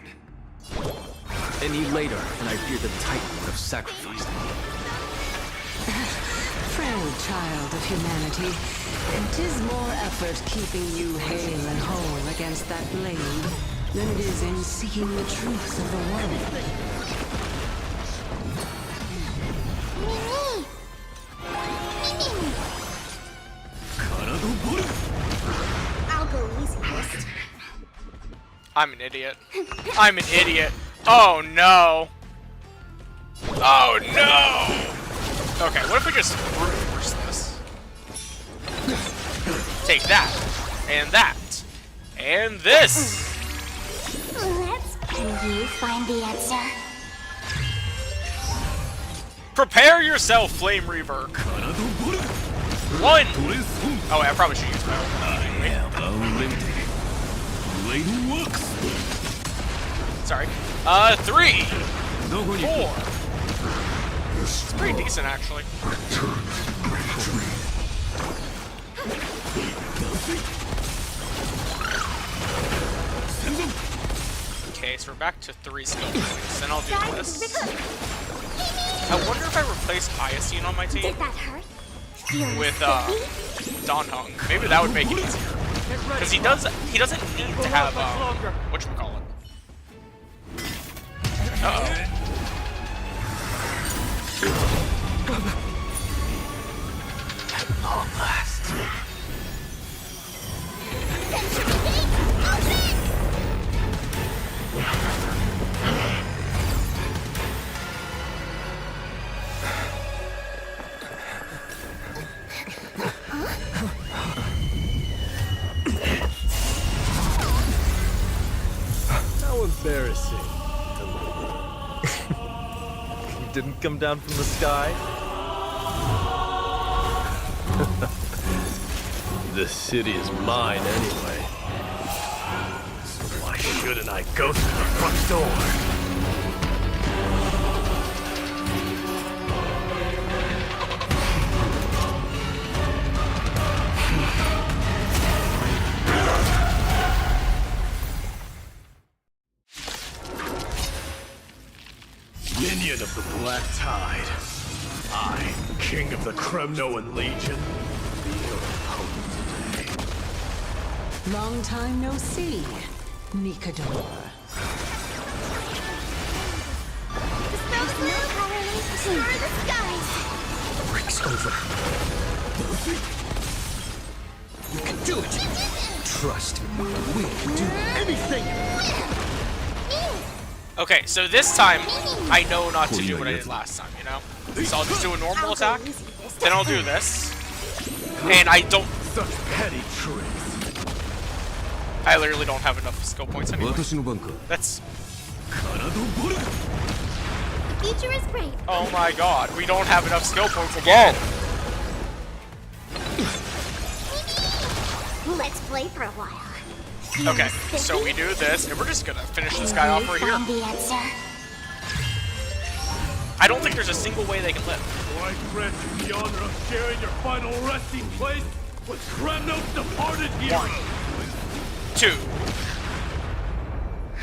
Any later, and I fear the Titan would have sacrificed me. Frail child of humanity, 'tis more effort keeping you hale and whole against that blade than it is in seeking the truth of the world. I'll go easy this time. I'm an idiot. I'm an idiot. Oh no. Oh no! Okay, what if we just brute force this? Take that. And that. And this! Can you find the answer? Prepare yourself, Flame Reaver. One! Oh, I probably should use my Sorry. 3! 4! It's pretty decent, actually. Okay, so we're back to 3 skill points, and I'll do this. I wonder if I replace Hyacine on my team Did that hurt? with Donhung. Maybe that would make it easier. Because he doesn't need to have whatchamacallit. Uh-oh. At long last. How embarrassing. You didn't come down from the sky? This city is mine anyway. So why shouldn't I go through the front door? Minion of the Black Tide. I, King of the Kremnoan Legion, be your opponent today. Long time no see, Nikador. There's no power to stir the skies. The break's over. We can do it. Trust me, we can do anything. Okay, so this time, I know not to do what I did last time, you know? So I'll just do a normal attack, then I'll do this, and I don't... Such petty tricks. I literally don't have enough skill points anyway. That's... The future is bright. Oh my god, we don't have enough skill points again! Let's play for a while. Okay, so we do this, and we're just gonna finish this guy off right here. The answer. I don't think there's a single way they can live. Do I grant you the honor of sharing your final resting place with Kremno's departed hero? 1, 2.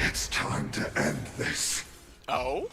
It's time to end this. Oh?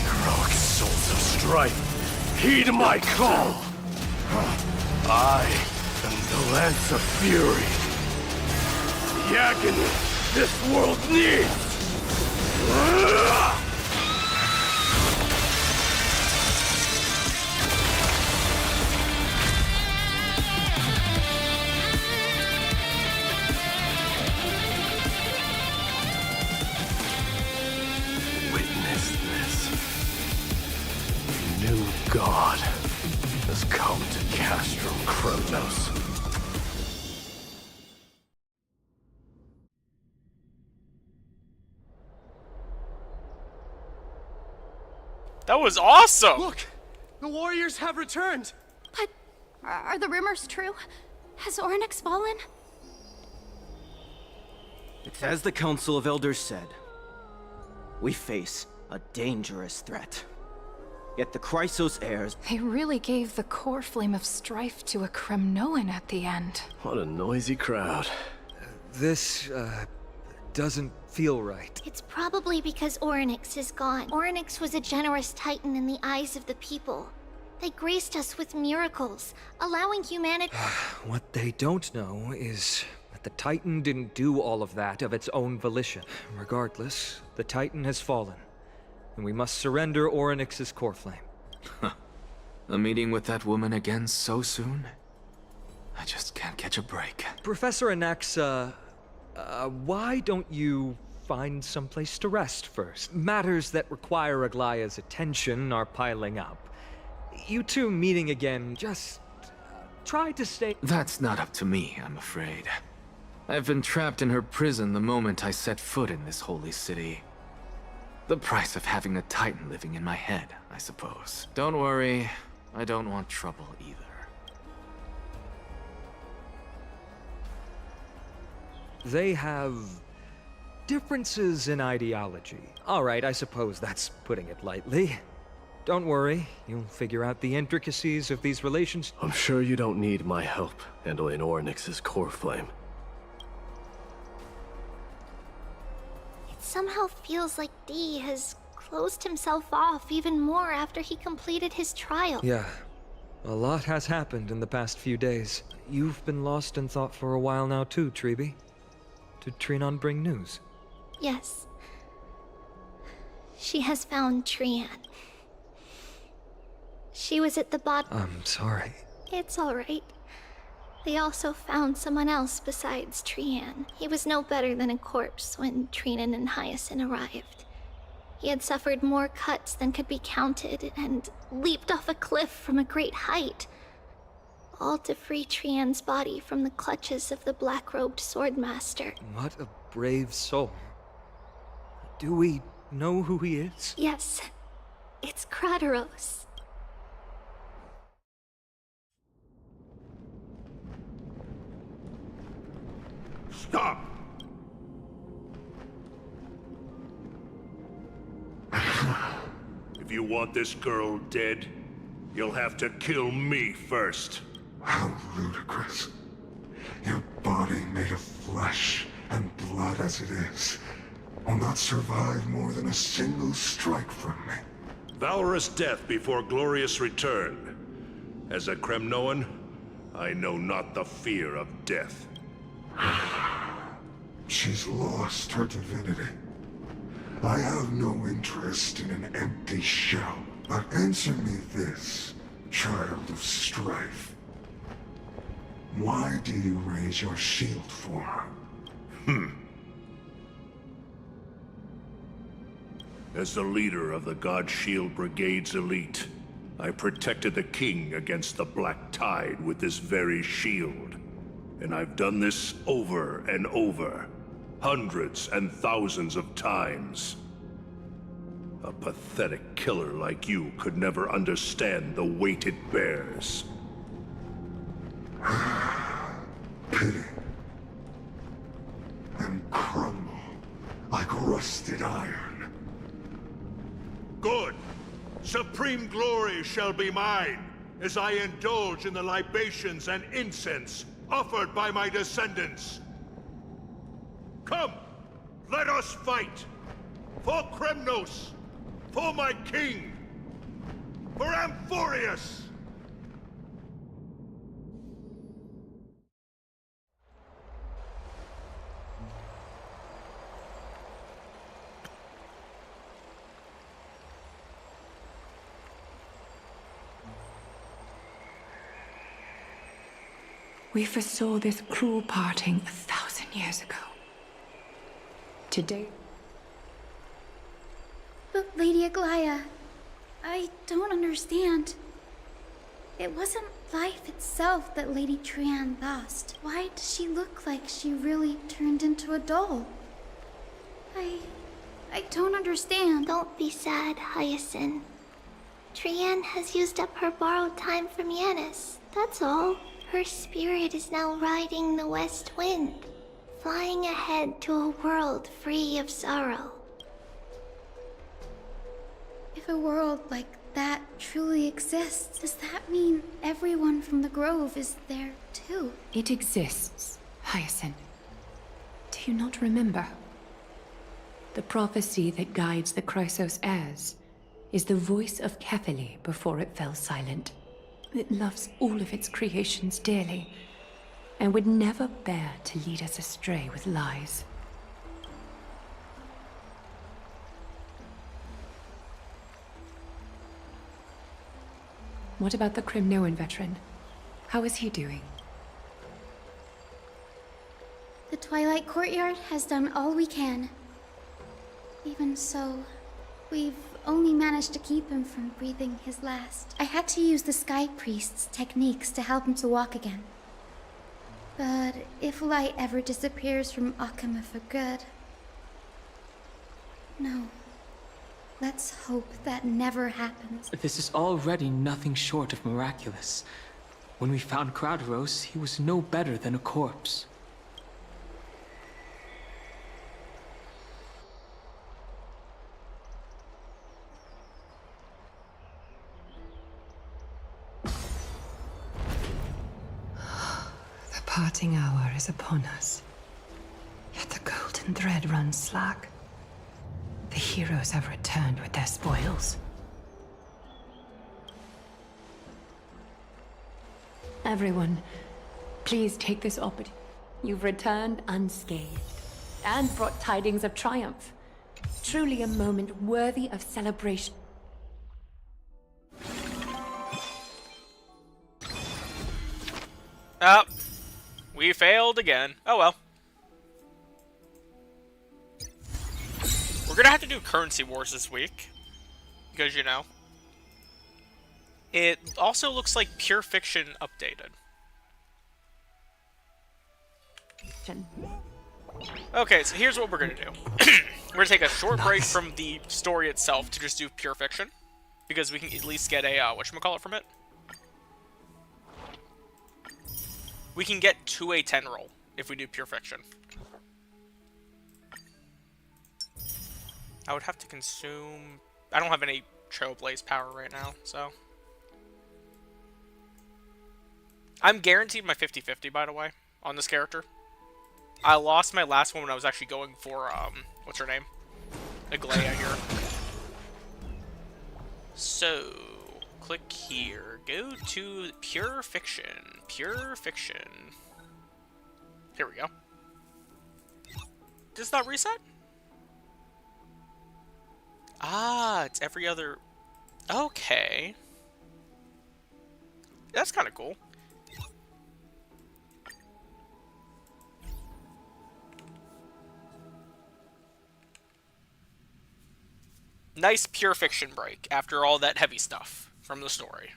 Heroic souls of strife, heed my call. I am the Lance of Fury. The agony this world needs. to Castro Kronos. That was awesome! Look! The warriors have returned! But are the rumors true? Has Ornyx fallen? It's as the Council of Elders said. We face a dangerous threat. Yet the Chrysos heirs... They really gave the core flame of strife to a Kremnoan at the end. What a noisy crowd. This, doesn't feel right. It's probably because Ornyx is gone. Ornyx was a generous titan in the eyes of the people. They graced us with miracles, allowing humanity... What they don't know is that the Titan didn't do all of that of its own volition. Regardless, the Titan has fallen, and we must surrender Ornyx's core flame. A meeting with that woman again so soon? I just can't catch a break. Professor Anaxa, why don't you find someplace to rest first? Matters that require Aglaya's attention are piling up. You two meeting again, just try to stay... That's not up to me, I'm afraid. I've been trapped in her prison the moment I set foot in this holy city. The price of having a Titan living in my head, I suppose. Don't worry, I don't want trouble either. They have differences in ideology. All right, I suppose that's putting it lightly. Don't worry, you'll figure out the intricacies of these relations. I'm sure you don't need my help handling Ornyx's core flame. It somehow feels like D has closed himself off even more after he completed his trial. Yeah, a lot has happened in the past few days. You've been lost in thought for a while now too, Treeby. Did Trinon bring news? Yes. She has found Trian. She was at the bottom. I'm sorry. It's alright. They also found someone else besides Trian. He was no better than a corpse when Trinan and Hyacinth arrived. He had suffered more cuts than could be counted and leaped off a cliff from a great height. All to free Trian's body from the clutches of the black-robed swordmaster. What a brave soul. Do we know who he is? Yes, it's Krateros. Stop! If you want this girl dead, you'll have to kill me first. How ludicrous. Your body made of flesh and blood as it is will not survive more than a single strike from me. Valorous death before glorious return. As a Kremnoan, I know not the fear of death. She's lost her divinity. I have no interest in an empty shell. But answer me this, child of strife. Why do you raise your shield for her? As the leader of the God Shield Brigade's elite, I protected the king against the Black Tide with this very shield. And I've done this over and over, hundreds and thousands of times. A pathetic killer like you could never understand the weight it bears. Pity. And crumble like rusted iron. Good. Supreme glory shall be mine, as I indulge in the libations and incense offered by my descendants. Come, let us fight! For Kremnos! For my king! For Amphoreus! We foresaw this cruel parting 1,000 years ago. Today... But Lady Aglaya, I don't understand. It wasn't life itself that Lady Trian lost. Why does she look like she really turned into a doll? I don't understand. Don't be sad, Hyacinth. Trian has used up her borrowed time from Yanis. That's all. Her spirit is now riding the west wind, flying ahead to a world free of sorrow. If a world like that truly exists, does that mean everyone from the Grove is there too? It exists, Hyacinth. Do you not remember? The prophecy that guides the Chrysos heirs is the voice of Kefili before it fell silent. It loves all of its creations dearly, and would never bear to lead us astray with lies. What about the Crimnoan veteran? How is he doing? The Twilight Courtyard has done all we can. Even so, we've only managed to keep him from breathing his last. I had to use the Sky Priest's techniques to help him to walk again. But if light ever disappears from Akama for good... No. Let's hope that never happens. This is already nothing short of miraculous. When we found Kratos, he was no better than a corpse. The parting hour is upon us. Yet the golden thread runs slack. The heroes have returned with their spoils. Everyone, please take this opportunity. You've returned unscathed, and brought tidings of triumph. Truly a moment worthy of celebration. Ah, we failed again. Oh well. We're gonna have to do currency wars this week. Because, you know. It also looks like Pure Fiction updated. Okay, so here's what we're gonna do. We're gonna take a short break from the story itself to just do Pure Fiction. Because we can at least get a, whatchamacallit from it? We can get to a 10 roll if we do Pure Fiction. I would have to consume... I don't have any Trailblaze power right now, so... I'm guaranteed my 50-50, by the way, on this character. I lost my last one when I was actually going for, what's her name? Aglaya here. So, click here. Go to Pure Fiction. Pure Fiction. Here we go. Does that reset? Ah, it's every other... Okay. That's kind of cool. Nice Pure Fiction break after all that heavy stuff from the story.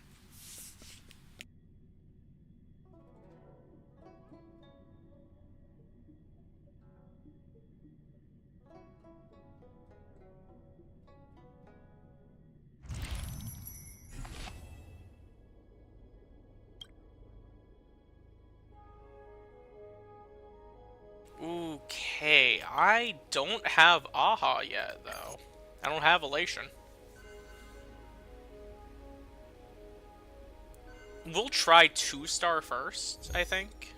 Okay, I don't have Aha yet, though. I don't have Elation. We'll try 2-star first, I think.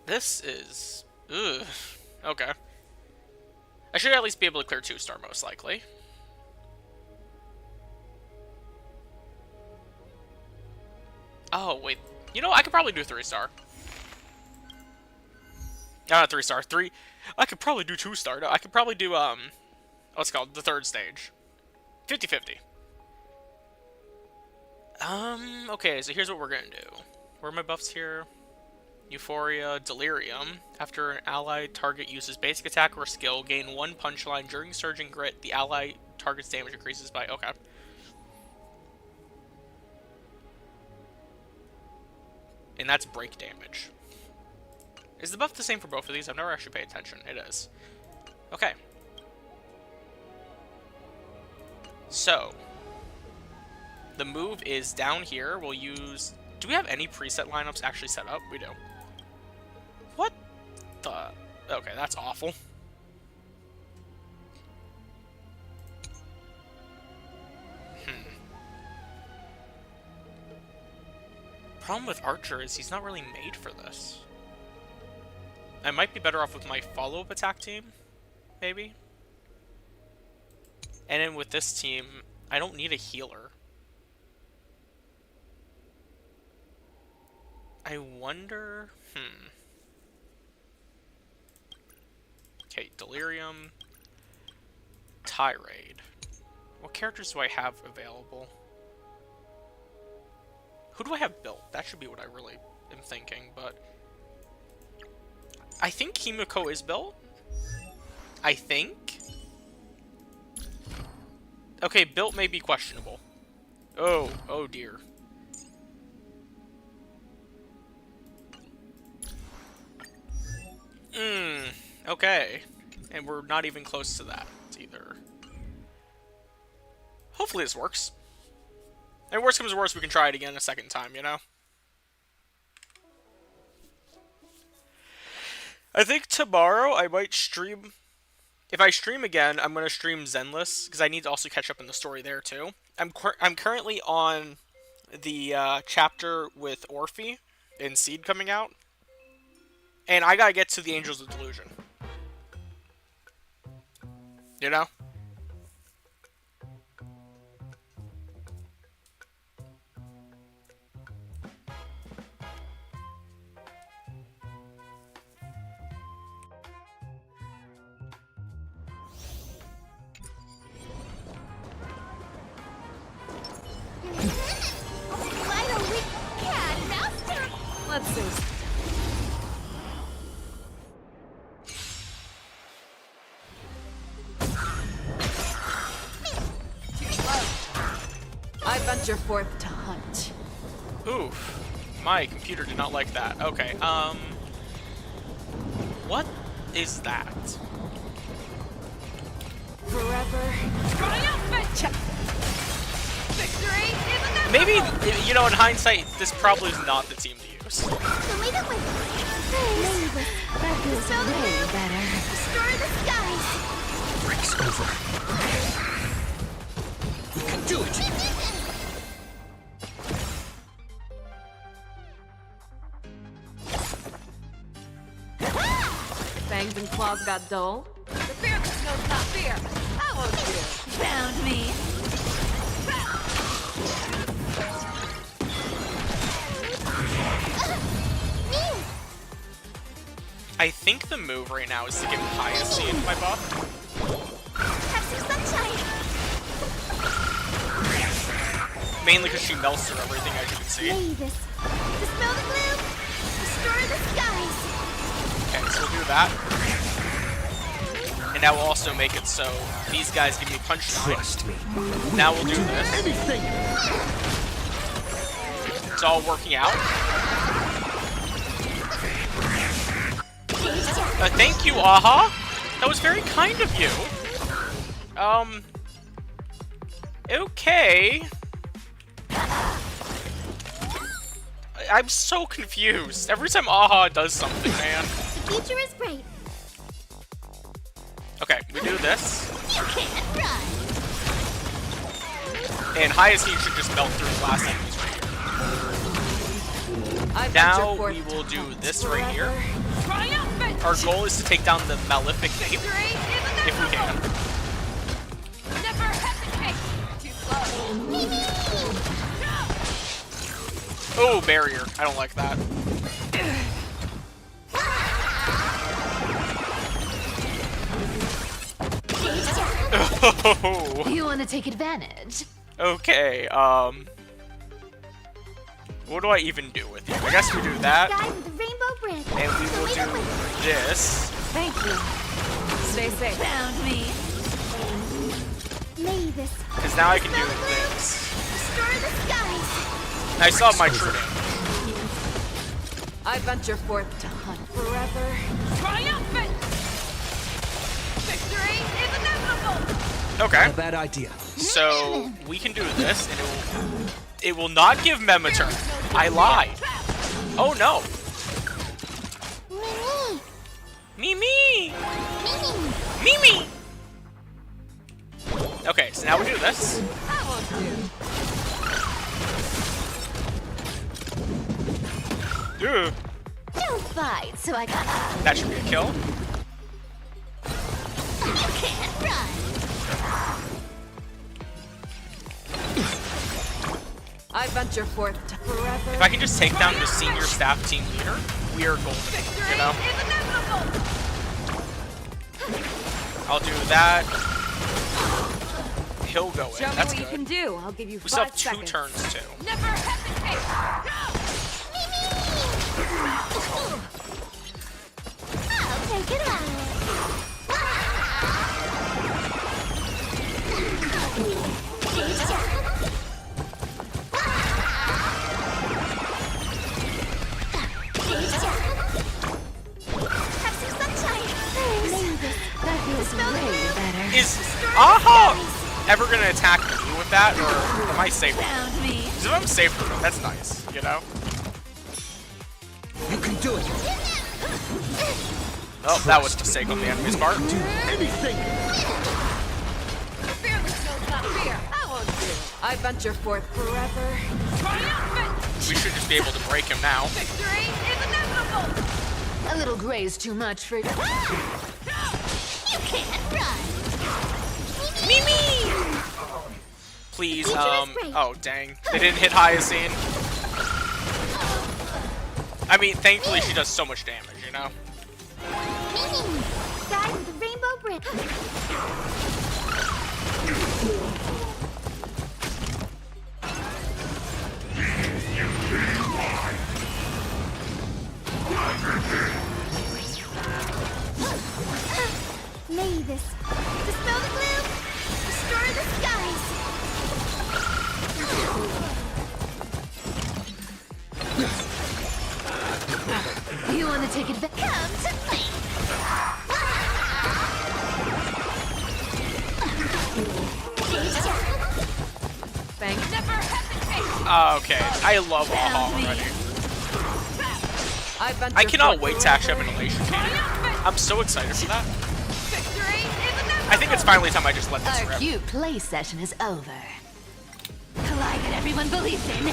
This is... Ugh. Okay. I should at least be able to clear 2-star, most likely. Oh, wait. You know, I could probably do 3-star. Not 3-star. 3... I could probably do 2-star. No, I could probably do, what's it called? The 3rd stage. 50-50. Okay, so here's what we're gonna do. Where are my buffs here? Euphoria, Delirium. After an allied target uses basic attack or skill, gain 1 punchline. During Surging Grit, the allied target's damage increases by... Okay. And that's break damage. Is the buff the same for both of these? I've never actually paid attention. It is. Okay. So, the move is down here. We'll use... Do we have any preset lineups actually set up? We do. What the... Okay, that's awful. Problem with Archer is he's not really made for this. I might be better off with my follow-up attack team, maybe? And then with this team, I don't need a healer. I wonder... Okay, Delirium. Tirade. What characters do I have available? Who do I have built? That should be what I really am thinking, but... I think Himiko is built. I think. Okay, built may be questionable. Oh dear. Okay. And we're not even close to that, either. Hopefully this works. And worst comes to worst, we can try it again a second time, you know? I think tomorrow I might stream... If I stream again, I'm going to stream Zenless, because I need to also catch up in the story there, too. I'm currently on the chapter with Orphe and Seed coming out. And I gotta get to the Angels of Delusion. You know? Why don't we cat faster? Let's see. I venture forth to hunt. Oof. My computer did not like that. Okay, what is that? Forever. Triumphant! Victory in the Maybe, you know, in hindsight, this probably is not the team to use. The way that my That feels way better. destroy the skies. Break's over. We can do it! Fangs and claws got dull. The fearless knows not fear. I won't do. Found me. I think the move right now is to give Piety into my buff. Have some sunshine. Mainly because she melts through everything, as you can see. Mavis, dispel the gloom. Destroy the skies. Okay, so we'll do that. And that will also make it so these guys give me punch time. Trust me. Now we'll do this. Anything! It's all working out. Thank you, Aha! That was very kind of you. Okay. I'm so confused. Every time Aha does something, man. The future is bright. Okay, we do this. You can't run. And Hyacinth should just melt through the last enemies right here. Now we will do this right here. Our goal is to take down the Malefic Ape, if we can. Never hesitate. Too slow. Oh, barrier. I don't like that. Oh. You want to take advantage? Okay, what do I even do with you? I guess we do that. Sky with the rainbow branch. And we will do this. Thank you. Stay safe. Found me. Mavis. Because now I can do this. Destroy the skies. I still have my true damage. I venture forth to hunt forever. Triumphant. Victory is inevitable. Okay. A bad idea. So we can do this, and it will not give Mem a turn. I lied. Oh no. Me. Okay, so now we do this. That won't do. Ugh. Don't fight, so I gotta. That should be a kill. You can't run. I venture forth to forever. If I can just take down the senior staff team leader, we are golden. You know? Is inevitable. I'll do that. He'll go in. Show me That's what you can good. do. I'll give you We still 5 have 2 seconds. turns too. Never hesitate. I'll take it out. Have some sunshine. That feels way better. Is Aha ever gonna attack me with that, or am I safe? Found me. Because if I'm safe from him, that's nice, you know? You can do it. Oh, that was a mistake on the enemy's part. Anything. The fearless knows not fear. I won't do. I venture forth forever. Triumphant. We should just be able to break him now. Victory is inevitable. A little gray is too much for you. You can't run. Please, Dangerous break. oh dang. They didn't hit Hyacinth. I mean, thankfully she does so much damage, you know? Guide with the rainbow bridge. Mavis. Dispel the gloom. Destroy the skies. You want to take advantage? Come to me. Thanks. Never hesitate. Okay, I love Aha already. I venture I cannot forth wait to actually have an elation meter. Triumphant. I'm so excited for that. Victory is inevitable. I think it's finally time I just let this Our rip. cute play session is over. The lie that everyone believes in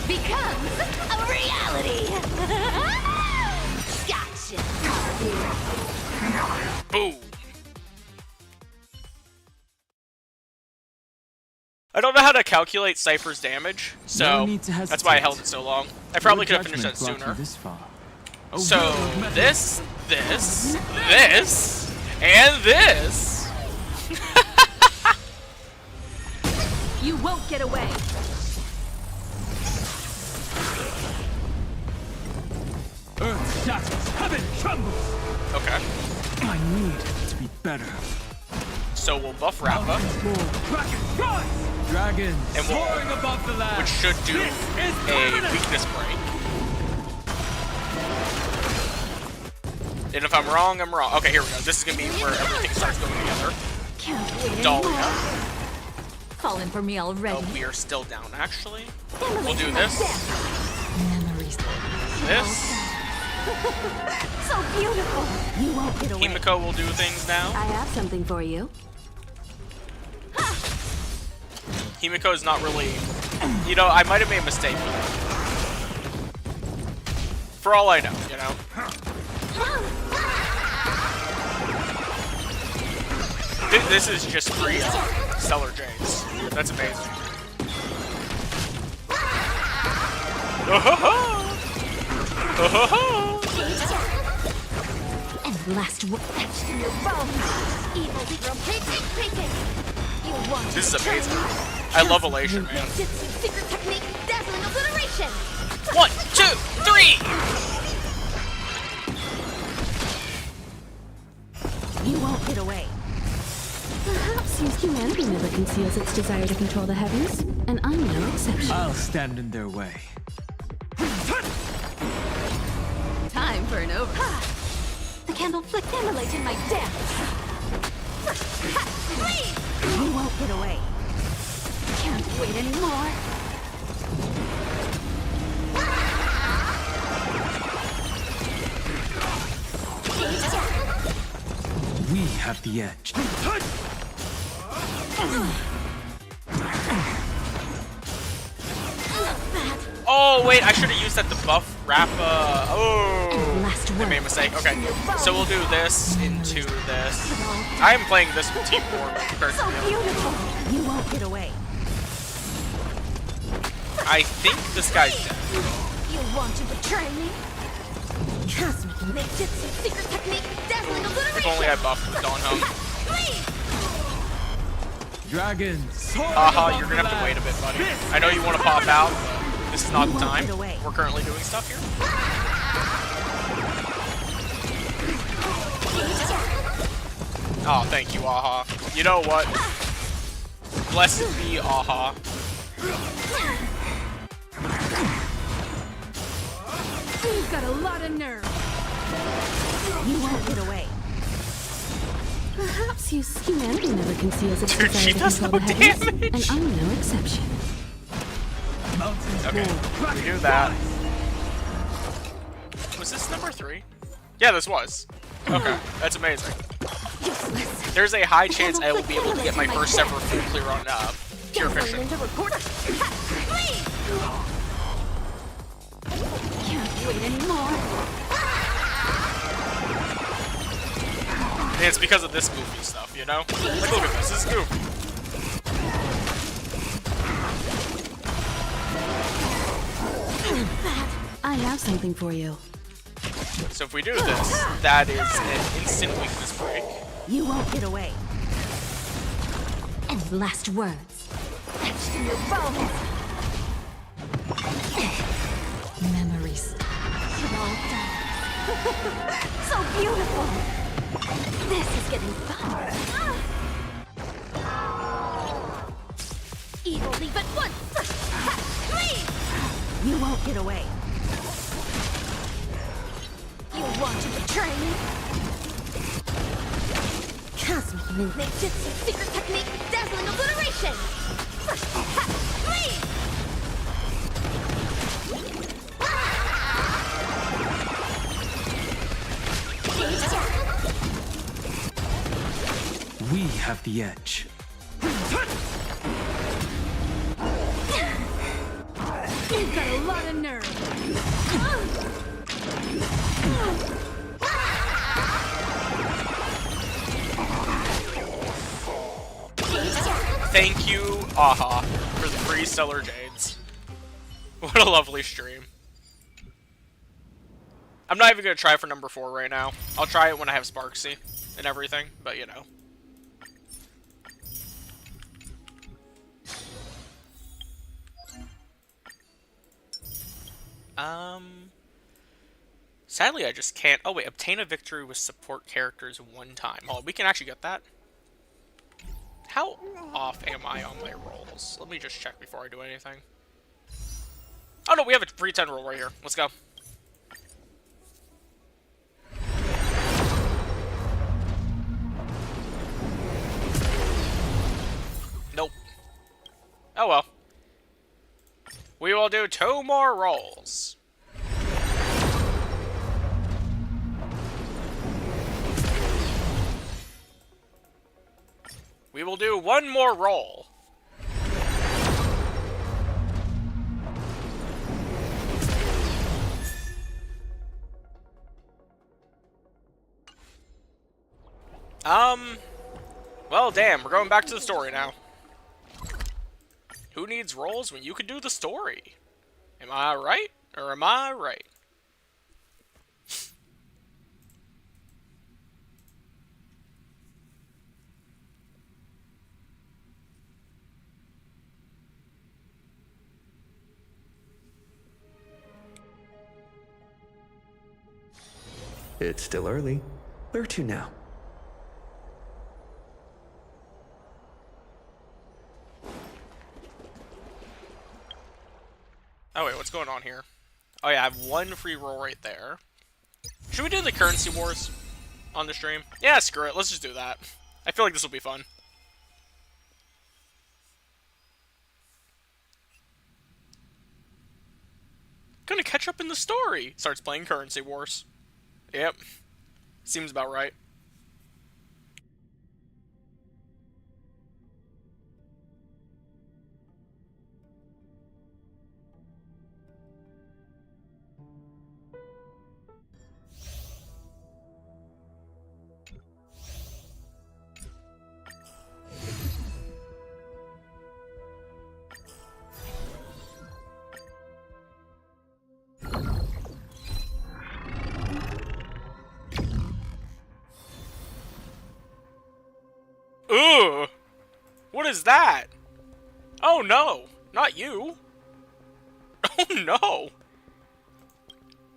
becomes a reality. Gotcha. Boom. I don't know how to calculate Cypher's damage, so that's why I held it so long. I probably could have finished that sooner. So, this, and this. You won't get away. Earth shatters, heaven trembles. Okay, I need to be better. so we'll buff Rappa, Dragon, rise! Dragons And we'll- soaring above the land. which should do This is a permanent. weakness break. And if I'm wrong, I'm wrong. Okay, here we go. This is gonna be where everything starts going together. Can't wait Dahlia. anymore. Falling for me already. Oh, we are still down, actually. We'll do this. Memories. This. So beautiful. You won't get away. Himiko will do things now. I have something for you. Himiko is not really... You know, I might have made a mistake. For all I know, you know? This is just free Stellar Jades. That's amazing. And last word. Your bones. Evil hero. You want This is amazing. I love Elation, man. Jitsu secret technique. Dazzling obliteration. 1, 2, 3! You won't get away. Perhaps humanity never conceals its desire to control the heavens, and I'm no exception. I'll stand in their way. Time for an over. The candle flick emulates in my dance. You won't get away. Can't wait anymore. We have the edge. Oh, wait, I should have used that to buff Rappa. Oh, I made a mistake. Okay, so we'll do this into this. I am playing this with Team 4 compared to the other. You won't get away. I think this guy's dead. You want to betray me? Cosmic ninjutsu, secret technique, dazzling obliteration. If only I buffed with Dawn Home. Dragons. Haha, you're gonna have to wait a bit, buddy. I know you want to pop out, but this is not the time. We're currently doing stuff here. Oh, thank you, Aha. You know what? Blessed be Aha. You've got a lot of nerve. You won't get away. Perhaps humanity never conceals its Dude, she does no damage. And I'm no exception. Okay, we do that. Was this number 3? Yeah, this was. Okay, that's amazing. There's a high chance I will be able to get my first ever full clear on Pure Fiction. Can't wait anymore. And it's because of this goofy stuff, you know? Like, look at this. This is goofy. I have something for you. So if we do this, that is an instant weakness break. You won't get away. And last words. Etched in your bones. Memories. Small dolls. So beautiful. This is getting fun. Evil leave at once. You won't get away. You want to betray me? Cosmic ninjutsu, secret technique, dazzling obliteration! We have the edge. You've got a lot of nerve. Thank you, Aha, for the free Stellar Jades. What a lovely stream. I'm not even going to try for number 4 right now. I'll try it when I have Sparksy and everything, but you know. Sadly, I just can't. Oh, wait. Obtain a victory with support characters 1 time. Oh, we can actually get that. How off am I on my rolls? Let me just check before I do anything. Oh, no. We have a free 10 roll right here. Let's go. Nope. Oh, well. We will do 2 more rolls. We will do 1 more roll. Well, damn, we're going back to the story now. Who needs rolls when you could do the story? Am I right? Or am I right? It's still early. Where to now? what's going on here? Oh yeah, I have one free roll right there. Should we do the currency wars on the stream? Yeah, screw it. Let's just do that. I feel like this will be fun. Gonna catch up in the story. Starts playing currency wars. Yep. Seems about right. Ugh! What is that? Oh no! Not you! Oh no!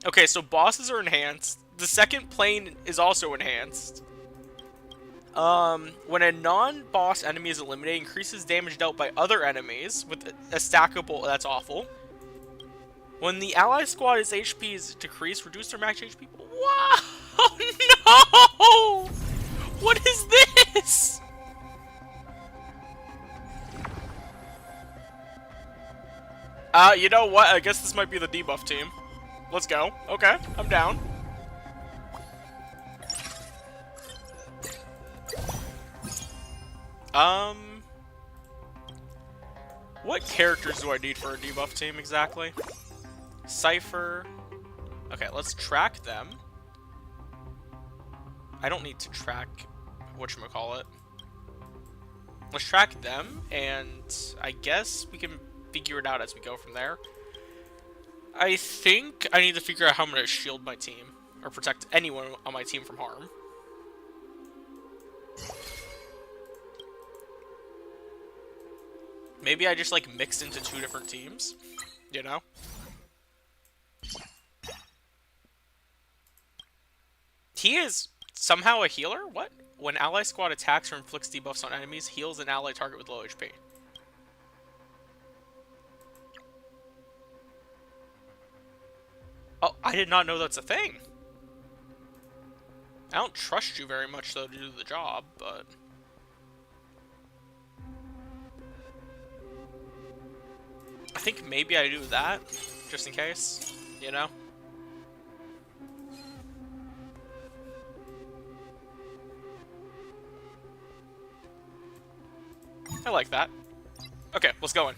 Okay, so bosses are enhanced. The second plane is also enhanced. When a non-boss enemy is eliminated, increases damage dealt by other enemies with a stackable. That's awful. When the ally squad's HP is decreased, reduce their max HP. Wow! No! What is this? You know what? I guess this might be the debuff team. Let's go. Okay, I'm down. What characters do I need for a debuff team exactly? Cypher. Okay, let's track them. I don't need to track whatchamacallit. Let's track them, and I guess we can figure it out as we go from there. I think I need to figure out how I'm going to shield my team, or protect anyone on my team from harm. Maybe I just, like, mixed into two different teams, you know? He is somehow a healer? What? When ally squad attacks or inflicts debuffs on enemies, heals an ally target with low HP. Oh, I did not know that's a thing. I don't trust you very much, though, to do the job, but... I think maybe I do that, just in case, you know? I like that. Okay, let's go in.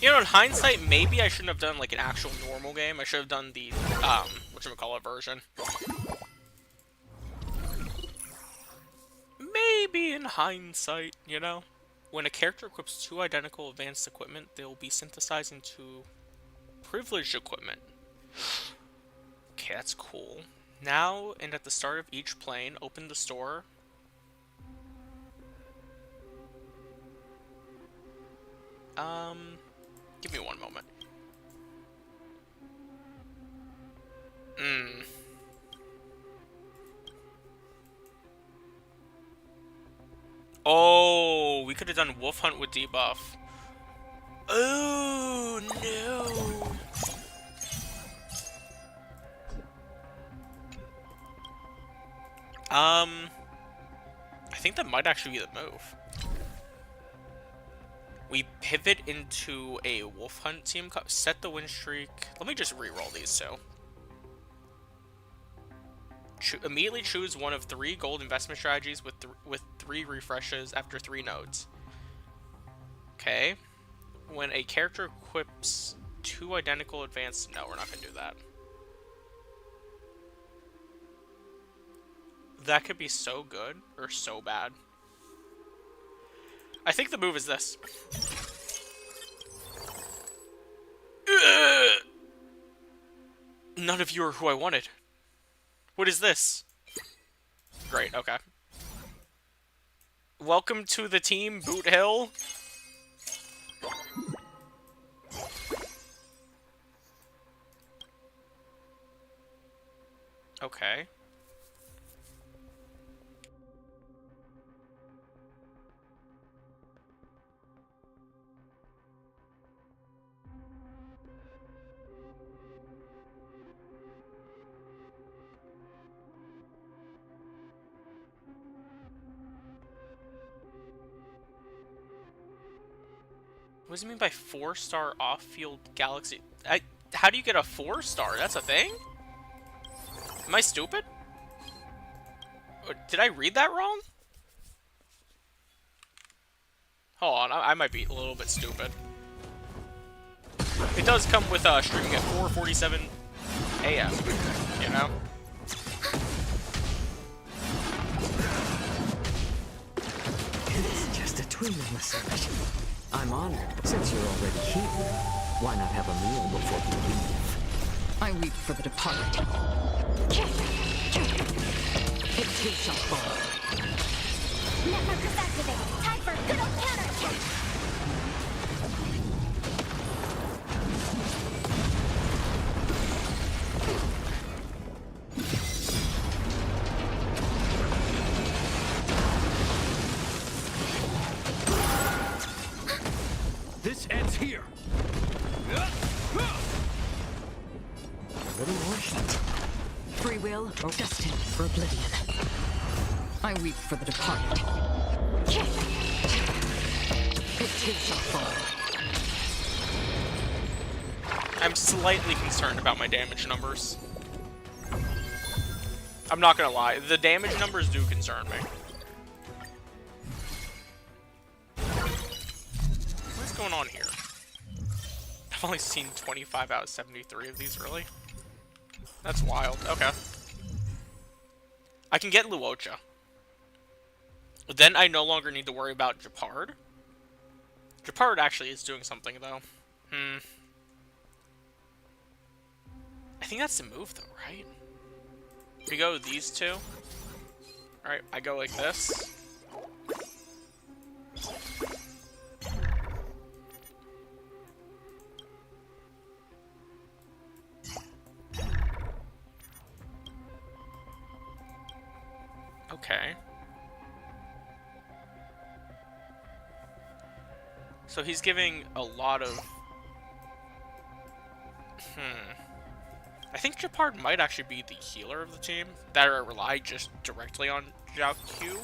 You know, in hindsight, maybe I shouldn't have done, like, an actual normal game. I should have done the, whatchamacallit version. Maybe in hindsight, you know? When a character equips two identical advanced equipment, they will be synthesized into privileged equipment. Okay, that's cool. Now, and at the start of each plane, open the store. Give me one moment. Oh, we could have done Wolf Hunt with debuff. Oh, no. I think that might actually be the move. We pivot into a Wolf Hunt team, set the win streak. Let me just re-roll these two. Immediately choose one of 3 gold investment strategies with 3 refreshes after 3 nodes. Okay. When a character equips 2 identical advanced... No, we're not going to do that. That could be so good or so bad. I think the move is this. Ugh! None of you are who I wanted. What is this? Great, okay. Welcome to the team, Boot Hill. Okay. What does it mean by 4-star off-field galaxy? How do you get a 4-star? That's a thing? Am I stupid? Did I read that wrong? Hold on, I might be a little bit stupid. It does come with streaming at 4:47 a.m., you know? It's just a twin massage. I'm honored, since you're already here. Why not have a meal before you leave? I weep for the departed. It too shall fall. Network is activated. Time for a good old counterattack. This ends here. A little more heat. Free will, destined for oblivion. I weep for the departed. It too shall fall. I'm slightly concerned about my damage numbers. I'm not gonna lie, the damage numbers do concern me. What's going on here? I've only seen 25 out of 73 of these, really? That's wild. Okay. I can get Luocha. Then I no longer need to worry about Japard. Japard actually is doing something, though. I think that's the move, though, right? We go with these two. Alright, I go like this. Okay. So he's giving a lot of... I think Japard might actually be the healer of the team. That I rely just directly on Zhao Q.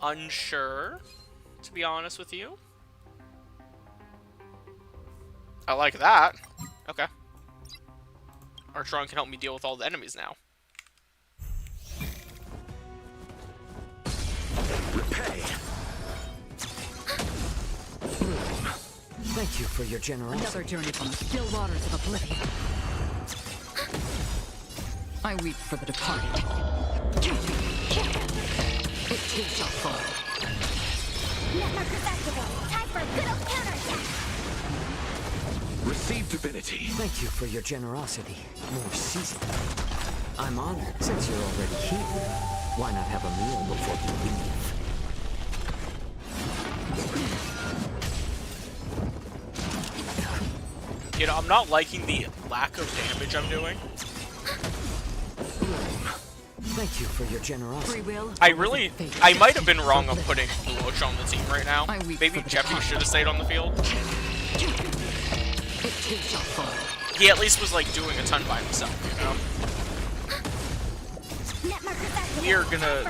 Unsure, to be honest with you. I like that. Okay. Archon can help me deal with all the enemies now. Repay. Thank you for your generosity. Another journey from the still waters of oblivion. I weep for the departed. It too shall fall. Network is activated. Time for a good old counterattack. Receive divinity. Thank you for your generosity. More seasoned. I'm honored, since you're already here. Why not have a meal before you leave? You know, I'm not liking the lack of damage I'm doing. Thank you for your generosity. Free will. I might have been wrong on putting Luocha on the team right now. Maybe Jeffy should have stayed on the field. It too shall fall. He at least was like doing a ton by himself, you know? We are gonna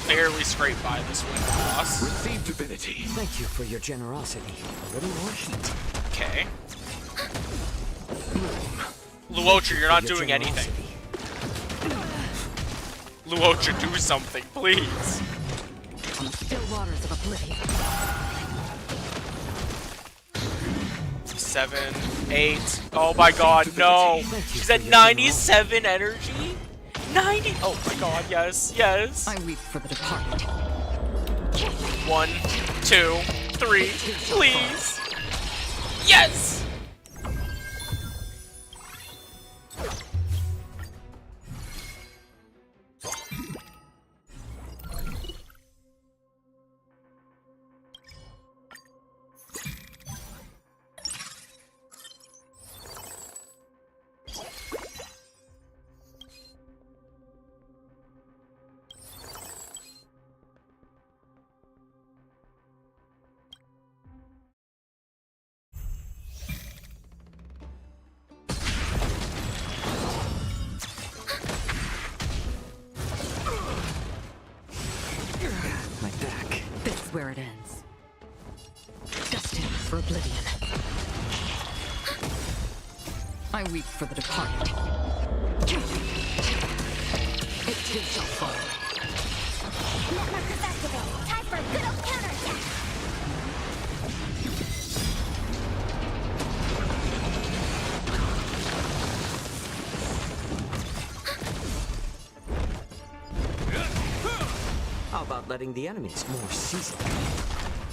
barely scrape by this win loss. Receive divinity. Thank you for your generosity. A little more heat. Okay. Luocha, you're not doing anything. Luocha, do something, please. On the still waters of oblivion. 7, 8. Oh my god, no! She's at 97 energy? 90! Oh my god, yes, yes. I weep for the departed. 1, 2, 3, please! Yes! My back. This is where it ends. Destined for oblivion. I weep for the departed. It too shall fall. Netmarkers activate. Time for a good old counterattack. How about letting the enemies more seasoned?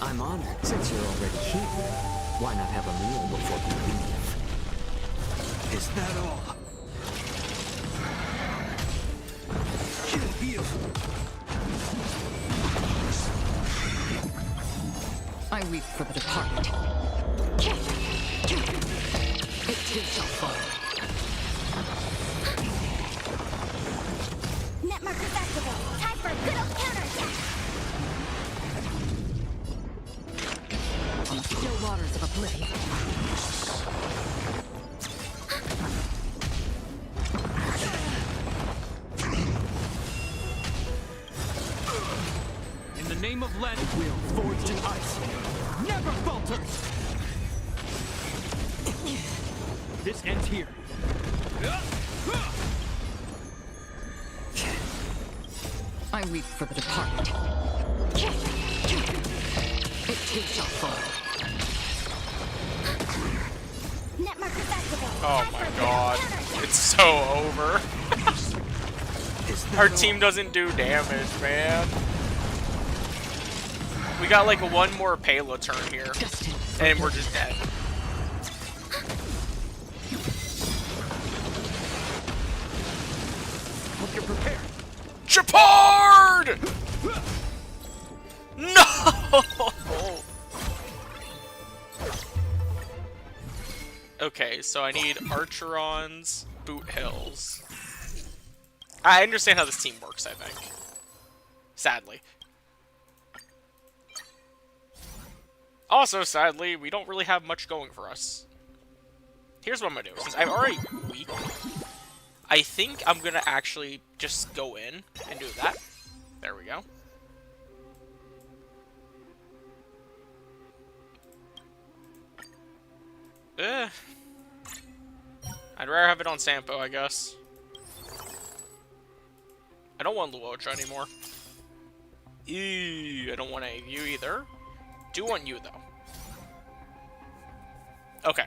I'm honored since you're already here. Why not have a meal before you leave? Is that all? I weep for the departed. It too shall fall. Netmarkers activate. Time for a good old counterattack. On the still waters of oblivion. In the name of Len, will forged in ice never falters. This ends here. I weep for the departed. It too shall fall. Netmarkers activate. Oh my god. It's so over. Our team doesn't do damage, man. We got like one more Payla turn here. And we're just dead. Hope you're prepared. Chapard! No! Okay, so I need Archerons, Boot Hills. I understand how this team works, I think. Sadly. Also, sadly, we don't really have much going for us. Here's what I'm gonna do. Since I'm already weak, I think I'm gonna actually just go in and do that. There we go. I'd rather have it on Sampo, I guess. I don't want Luocha anymore. Ew, I don't want any of you either. Do want you, though. Okay.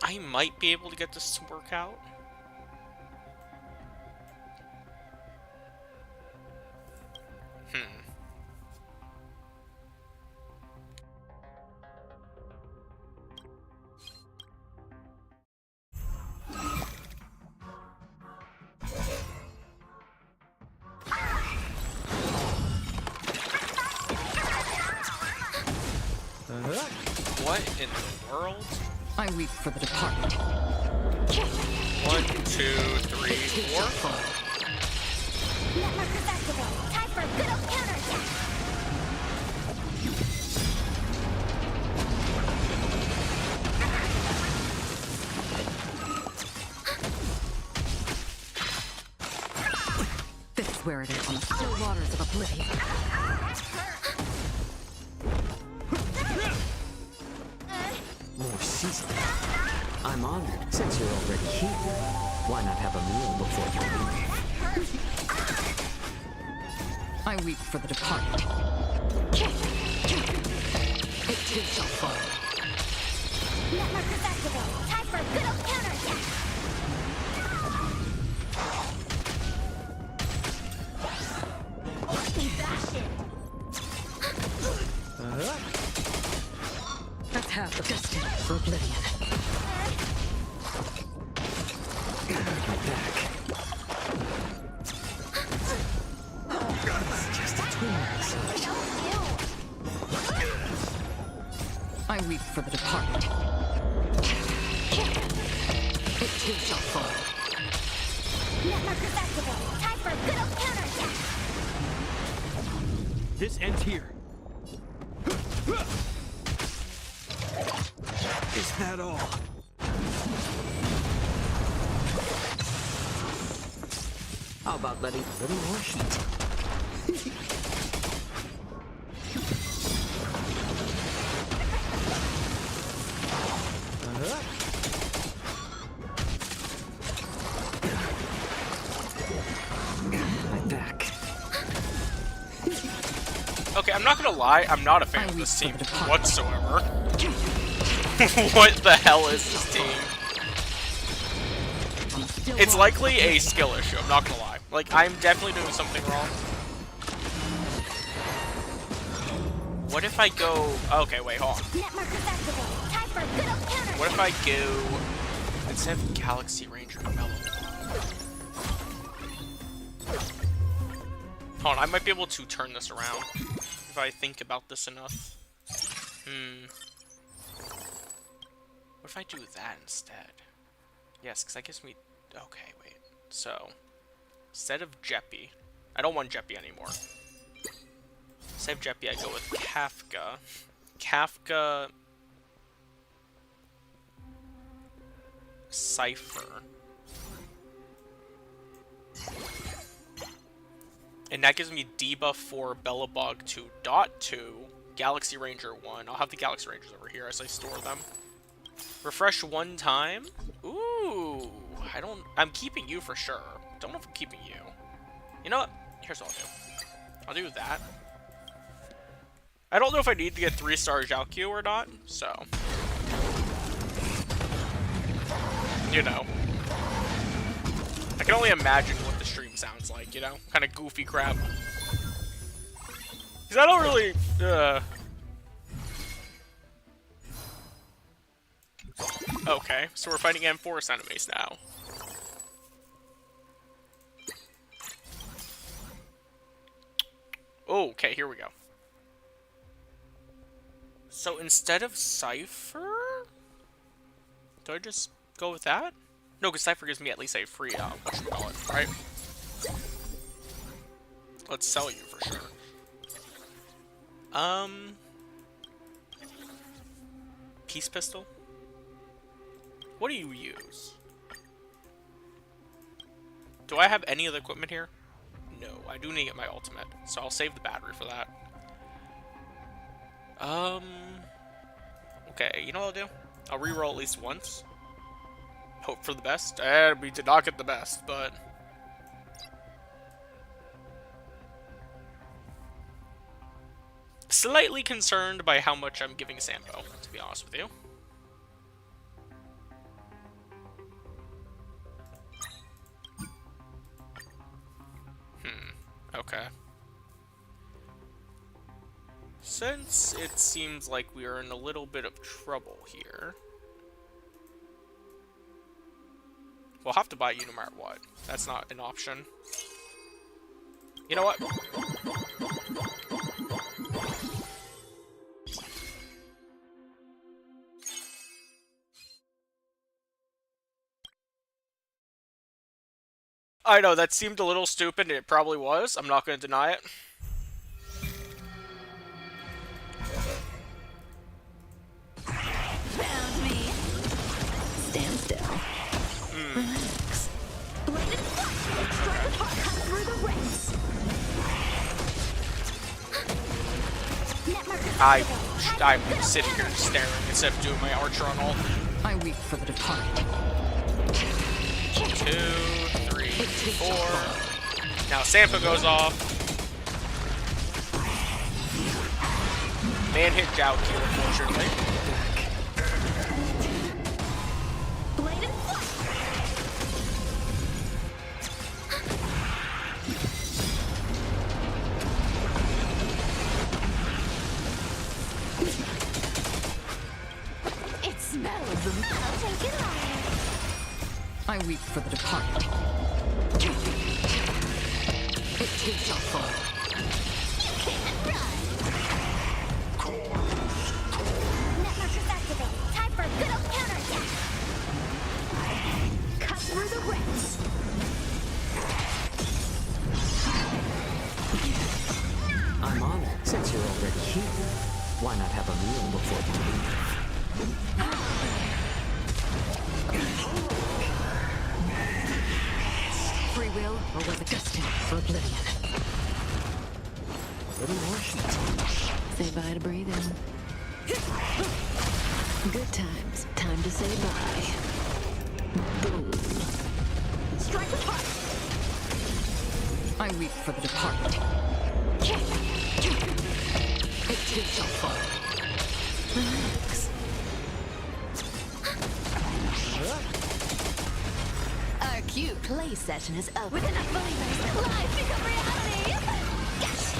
I might be able to get this to work out. What in the world? I weep for the departed. 1, 2, 3, 4. Netmarkers activate. Time for a good old counterattack. This is where it is on the still waters of oblivion. More seasoned. I'm honored since you're already here. Why not have a meal before you leave? I weep for the departed. It too shall fall. Net markers activate. Time for a good old counterattack. That's half the destined for oblivion. It's just a twin. I weep for the departed. It too shall fall. Net markers activate. Time for a good old counterattack. This ends here. Is that all? How about letting a little more heat? My back. Okay, I'm not gonna lie, I'm not a fan of this team whatsoever. What the hell is this team? It's likely a skill issue, I'm not gonna lie. Like, I'm definitely doing something wrong. What if I go... Okay, wait, hold on. What if I go... Instead of Galaxy Ranger Mellow? Hold on, I might be able to turn this around if I think about this enough. What if I do that instead? Yes, because that gives me... Okay, wait. So, instead of Jeppy... I don't want Jeppy anymore. Instead of Jeppy, I go with Kafka. Kafka... Cypher. And that gives me debuff for Bellabog 2.2, Galaxy Ranger 1. I'll have the Galaxy Rangers over here as I store them. Refresh one time. Ooh, I'm keeping you for sure. Don't know if I'm keeping you. You know what? Here's what I'll do. I'll do that. I don't know if I need to get 3-star Zhaokyu or not, so. You know. I can only imagine what the stream sounds like, you know? Kind of goofy crap. Because I don't really... Okay, so we're fighting Amphoreus enemies now. Oh, okay, here we go. So instead of Cypher... Do I just go with that? No, because Cypher gives me at least a free, whatchamacallit, right? Let's sell you for sure. Peace Pistol? What do you use? Do I have any other equipment here? No, I do need to get my ultimate, so I'll save the battery for that. Okay, you know what I'll do? I'll reroll at least once. Hope for the best. And we did not get the best, but... Slightly concerned by how much I'm giving Sampo, to be honest with you. Okay. Since it seems like we are in a little bit of trouble here... We'll have to buy you no matter what. That's not an option. You know what? I know, that seemed a little stupid, and it probably was. I'm not going to deny it. Found me. Stand still. Relax. Blended flash. Strike apart. Cut through the ranks. I'm sitting here staring instead of doing my archer on ult. I weep for the departed. 2, 3, 4. Now Sampo goes off. Man hit Jiao Q, unfortunately. Blade and flash. It smells. I'll take it all. I weep for the departed. It too shall fall. You can't run. Netmarkers activate. Time for a good old counterattack. Cut through the rents. I'm honored. Since you're already here, why not have a meal before you leave? Free will, or was it destined for oblivion? A little more shit. Say bye to breathing. Good times. Time to say bye. Boom. Strike apart. I weep for the departed. It too shall fall. Relax. Our cute play session is over. With enough believers, lies become reality. Yes.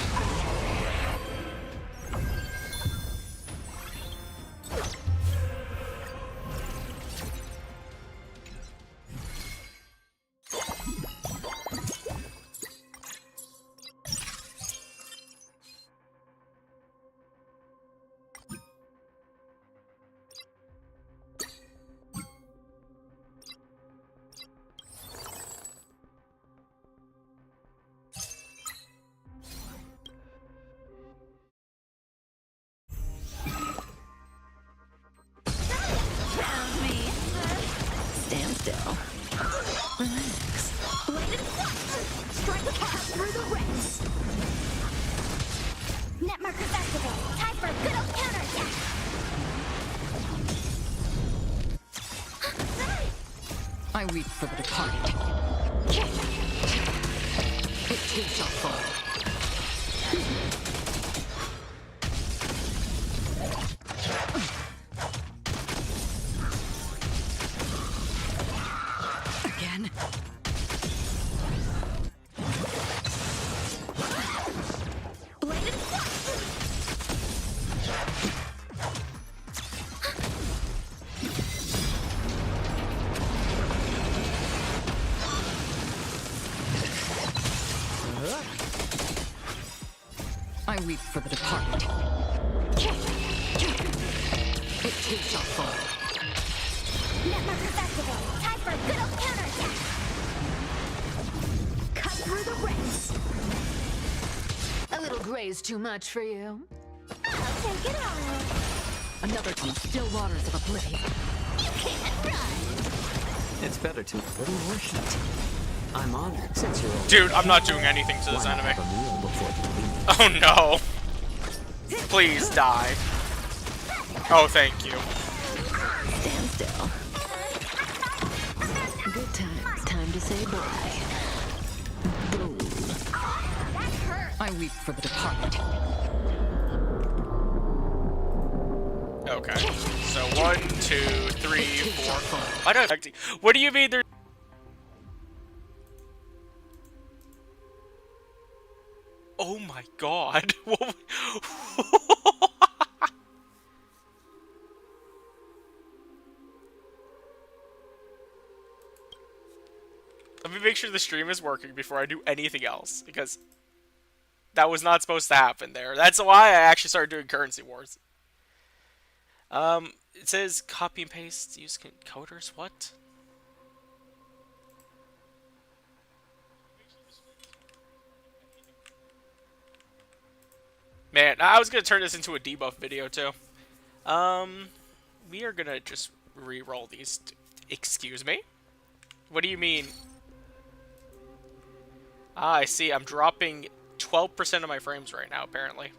Stand still. Relax. Blade and flash. Strike apart through the rents. Netmarkers activate. Time for a good old counterattack. I weep for the departed. It too shall fall. Again. Blade and flash. I weep for the departed. It too shall fall. Netmarkers activate. Time for a good old counterattack. Cut through the rents. A little gray's too much for you. I'll take it all. Another to the still waters of oblivion. You can't run. It's better to a little more shit. I'm honored. Since you're already Dude, I'm not doing anything to this why not enemy. have a meal before you leave? Oh no. Please die. Oh, thank you. Stand still. Good times. Time to say bye. Boom. I weep for the departed. Okay. So 1, 2, 3, 4. Why do I? What do you mean? There's. Oh my god. Let me make sure the stream is working before I do anything else, because that was not supposed to happen there. That's why I actually started doing currency wars. It says copy and paste, use coders, what? Man, I was gonna turn this into a debuff video too. We are gonna just re-roll these. Excuse me? What do you mean? Ah, I see. I'm dropping 12% of my frames right now, apparently.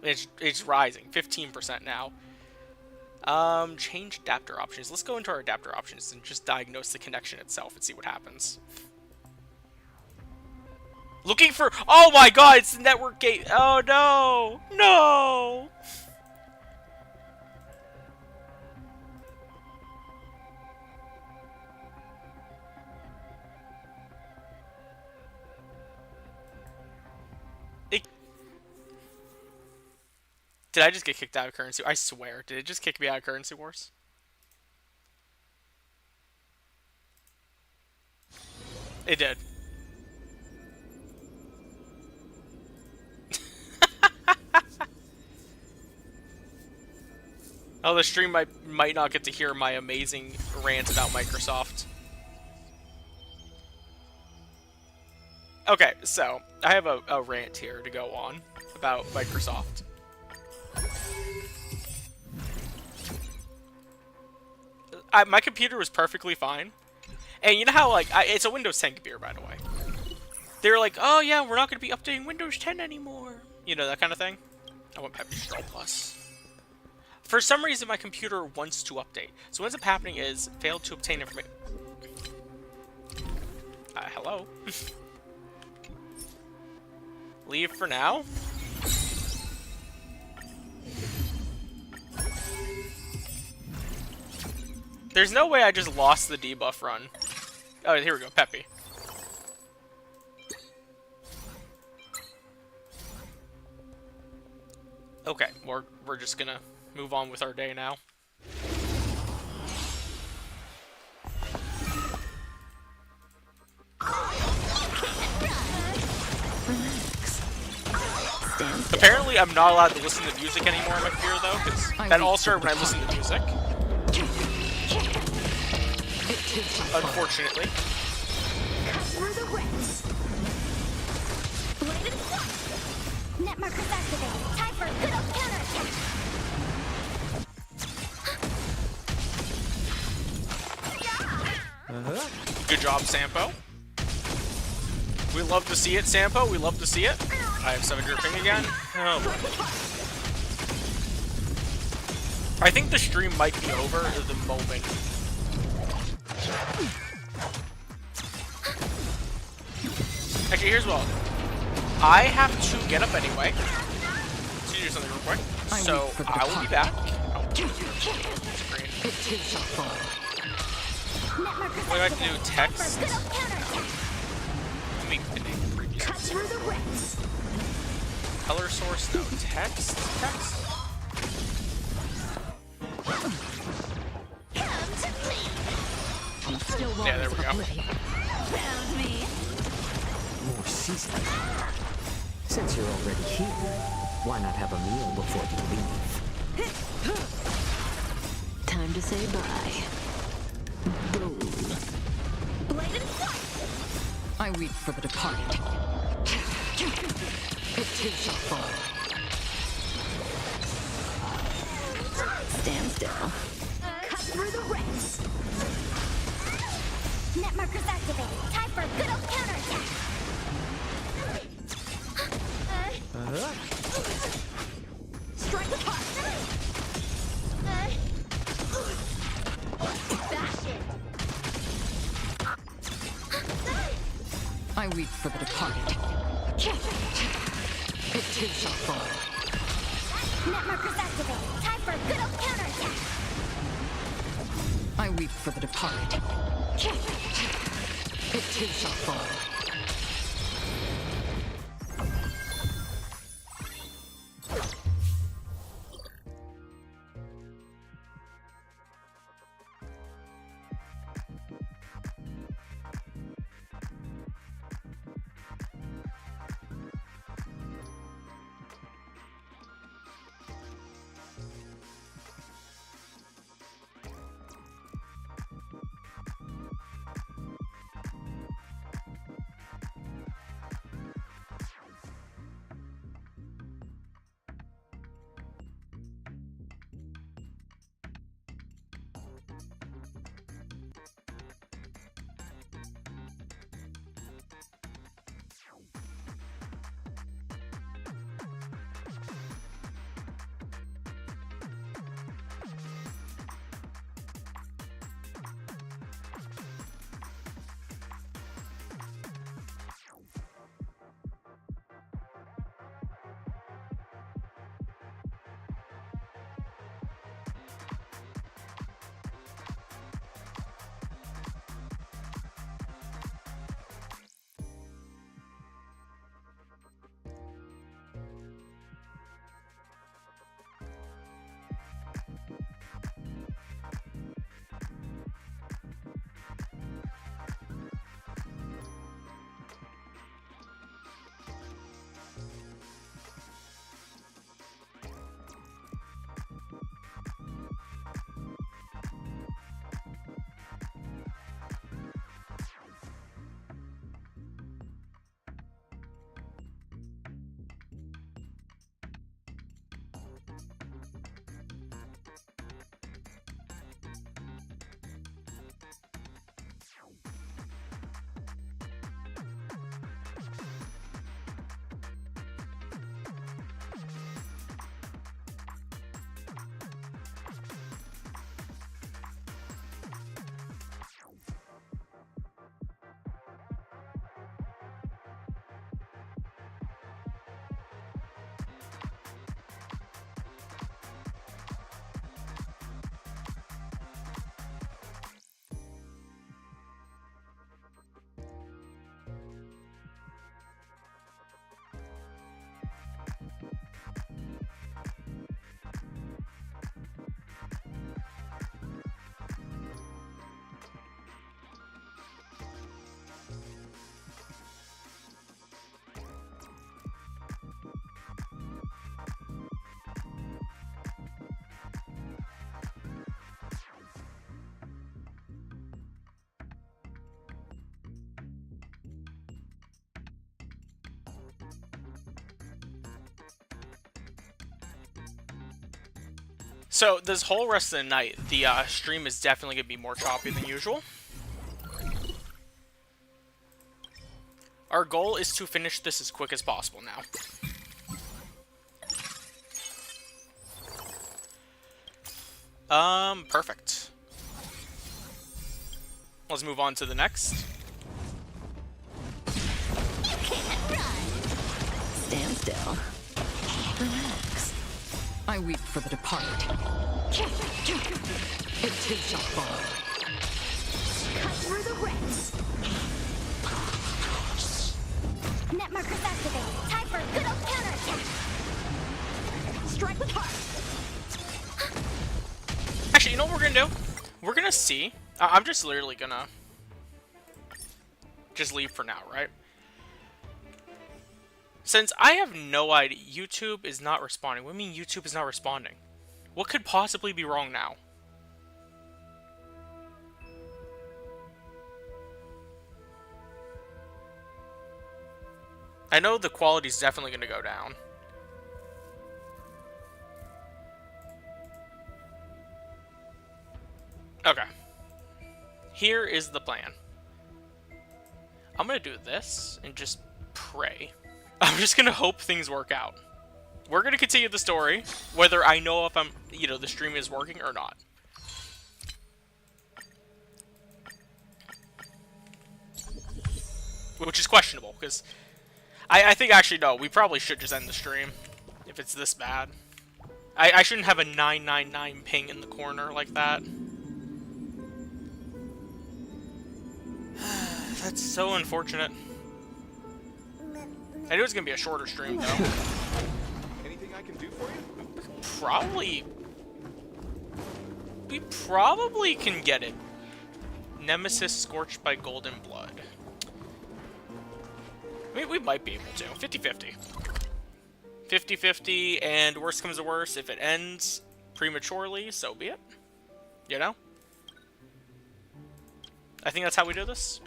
It's rising. 15% now. Change adapter options. Let's go into our adapter options and just diagnose the connection itself and see what happens. Looking for... Oh my god, it's the network gate. Oh no! No! Did I just get kicked out of Currency? I swear. Did it just kick me out of Currency Wars? It did. Oh, the stream might not get to hear my amazing rant about Microsoft. Okay, so I have a rant here to go on about Microsoft. My computer was perfectly fine. And you know how, like, it's a Windows 10 computer, by the way. They were like, oh yeah, we're not going to be updating Windows 10 anymore. You know, that kind of thing. I want Peppy Stroll Plus. For some reason, my computer wants to update. So what ends up happening is, failed to obtain information. Hello? Leave for now? There's no way I just lost the debuff run. Oh, here we go, Peppy. Okay, we're just gonna move on with our day now. Apparently, I'm not allowed to listen to music anymore on my computer, though, because that all started when I listened to music. Unfortunately. Net markers activated. Time for a good old counterattack. Good job, Sampo. We love to see it, Sampo. We love to see it. I have 700 ping again. Oh. I think the stream might be over at the moment. Actually, here's what I'll do. I have to get up anyway to do something real quick, so I will be back. Oh, what do I have to do? Text? Let me name the previous. Color source? No. Text? Text? Yeah, there we go. More seasoning. Since you're already here, why not have a meal before you leave? Time to say bye. Boom. I weep for the departed. It too shall fall. Stand still. Cut through the ranks. Net markers activated. Time for a good old counterattack. Strike apart. Bash it. I weep for the departed. It too shall fall. Net markers activated. Time for a good old counterattack. I weep for the departed. It too shall fall. So this whole rest of the night, the stream is definitely going to be more choppy than usual. Our goal is to finish this as quick as possible now. Perfect. Let's move on to the next. Stand still. Relax. I weep for the departed. It too shall fall. Cut through the ranks. Net markers activated. Time for a good old counterattack. Strike with heart. Actually, you know what we're gonna do? We're gonna see. I'm just literally gonna just leave for now, right? Since I have no idea, YouTube is not responding. What do you mean YouTube is not responding? What could possibly be wrong now? I know the quality is definitely going to go down. Okay. Here is the plan. I'm going to do this and just pray. I'm just going to hope things work out. We're going to continue the story, whether I know if the stream is working or not. Which is questionable, because I think actually, no, we probably should just end the stream if it's this bad. I shouldn't have a 999 ping in the corner like that. That's so unfortunate. I knew it was going to be a shorter stream, though. Anything I can do for you? Probably. We probably can get it. Nemesis scorched by golden blood. I mean, we might be able to. 50-50. 50-50, and worst comes to worst, if it ends prematurely, so be it. You know? I think that's how we do this.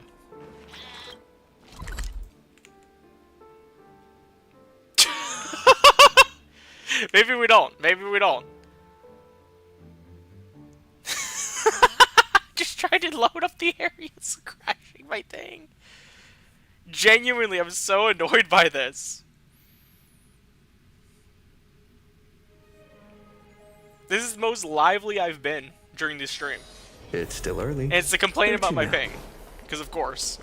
Maybe we don't. Maybe we don't. Just trying to load up the areas, crashing my thing. Genuinely, I'm so annoyed by this. This is the most lively I've been during this stream. It's still early. And it's to complain about my ping. Because of course.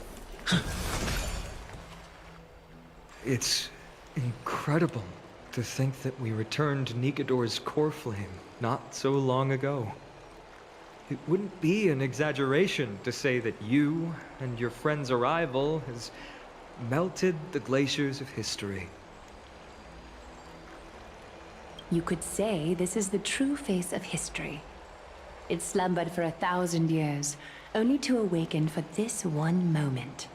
It's incredible to think that we returned Nikador's core flame not so long ago. It wouldn't be an exaggeration to say that you and your friend's arrival has melted the glaciers of history. You could say this is the true face of history. It slumbered for 1,000 years, only to awaken for this one moment.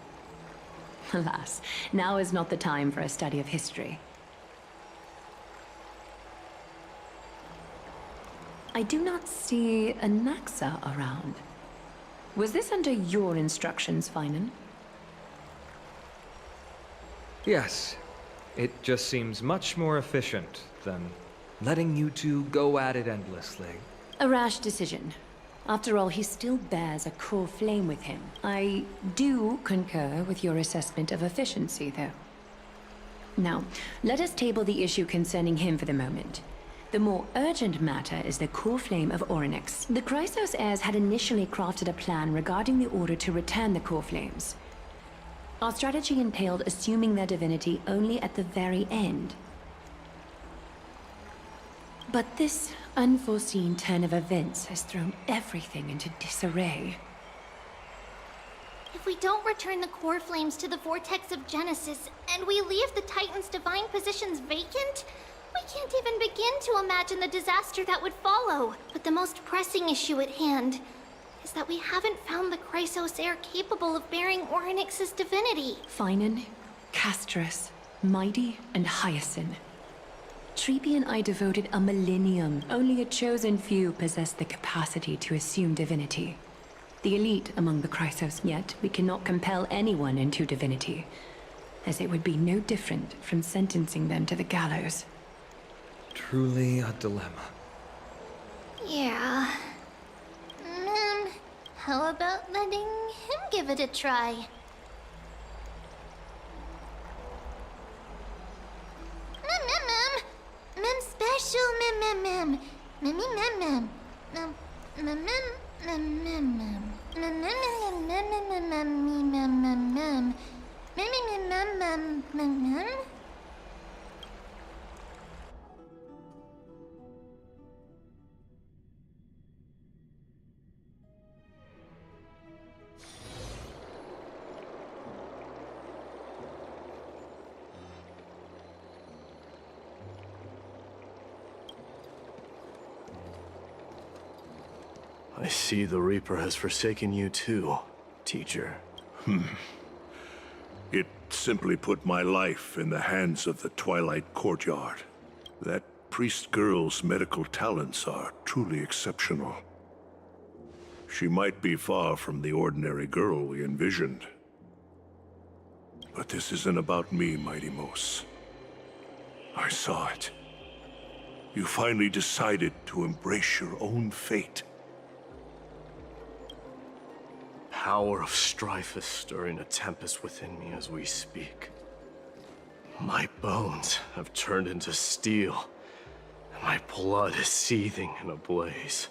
Alas, now is not the time for a study of history. I do not see a Naxa around. Was this under your instructions, Finan? Yes, it just seems much more efficient than letting you two go at it endlessly. A rash decision. After all, he still bears a core flame with him. I do concur with your assessment of efficiency, though. Now, let us table the issue concerning him for the moment. The more urgent matter is the core flame of Orynyx. The Chrysos heirs had initially crafted a plan regarding the order to return the core flames. Our strategy entailed assuming their divinity only at the very end. But this unforeseen turn of events has thrown everything into disarray. If we don't return the core flames to the vortex of Genesis, and we leave the Titan's divine positions vacant, we can't even begin to imagine the disaster that would follow. But the most pressing issue at hand is that we haven't found the Chrysos heir capable of bearing Orynyx's divinity. Finan, Castrus, Mighty, and Hyacinth. Treepy and I devoted a millennium. Only a chosen few possessed the capacity to assume divinity. The elite among the Chrysos, yet we cannot compel anyone into divinity, as it would be no different from sentencing them to the gallows. Truly a dilemma. Yeah. How about letting him give it a try? Mem special, mem. Mem. I see the Reaper has forsaken you too, teacher. It simply put my life in the hands of the Twilight Courtyard. That priest girl's medical talents are truly exceptional. She might be far from the ordinary girl we envisioned. But this isn't about me, Mighty Mos. I saw it. You finally decided to embrace your own fate. Power of strife is stirring a tempest within me as we speak. My bones have turned into steel, and my blood is seething in a blaze.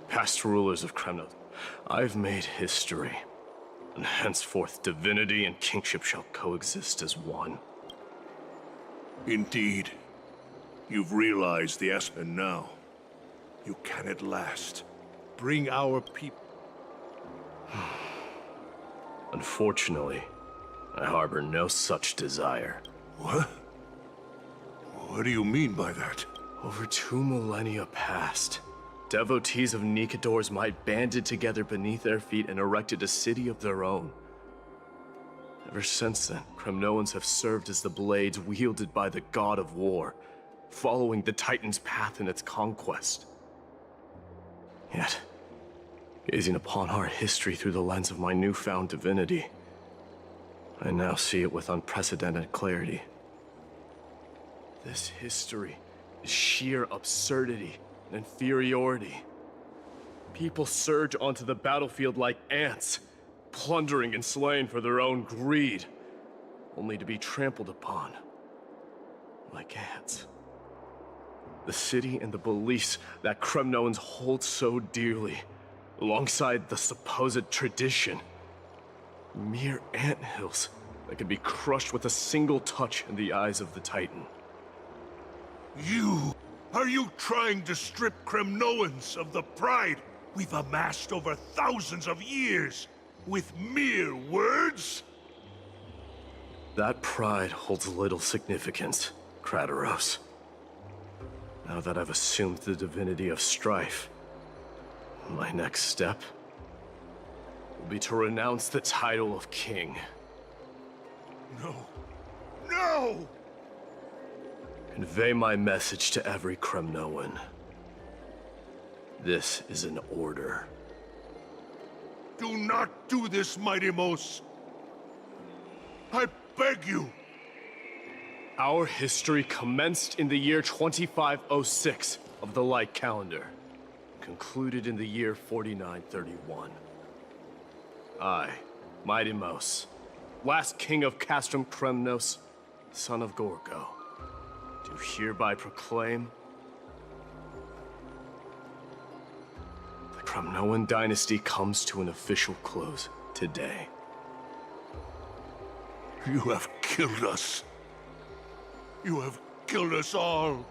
Past rulers of Kremnos, I've made history, and henceforth divinity and kingship shall coexist as one. Indeed. You've realized the and now. You can at last bring our people. Unfortunately, I harbor no such desire. What? What do you mean by that? Over 2 millennia past, devotees of Nikador's might banded together beneath their feet and erected a city of their own. Ever since then, Kremnoans have served as the blades wielded by the god of war, following the Titan's path in its conquest. Yet, gazing upon our history through the lens of my newfound divinity, I now see it with unprecedented clarity. This history is sheer absurdity and inferiority. People surge onto the battlefield like ants, plundering and slaying for their own greed, only to be trampled upon like ants. The city and the beliefs that Kremnoans hold so dearly, alongside the supposed tradition, mere anthills that can be crushed with a single touch in the eyes of the Titan. Are you trying to strip Kremnoans of the pride we've amassed over thousands of years with mere words? That pride holds little significance, Kratos. Now that I've assumed the divinity of strife, my next step will be to renounce the title of king. No. No! Convey my message to every Kremnoan. This is an order. Do not do this, Mighty Mos. I beg you. Our history commenced in the year 2506 of the Light Calendar, concluded in the year 4931. I, Mighty Mos, last king of Castrum Kremnos, son of Gorgo, do hereby proclaim the Kremnoan dynasty comes to an official close today. You have killed us. You have killed us all.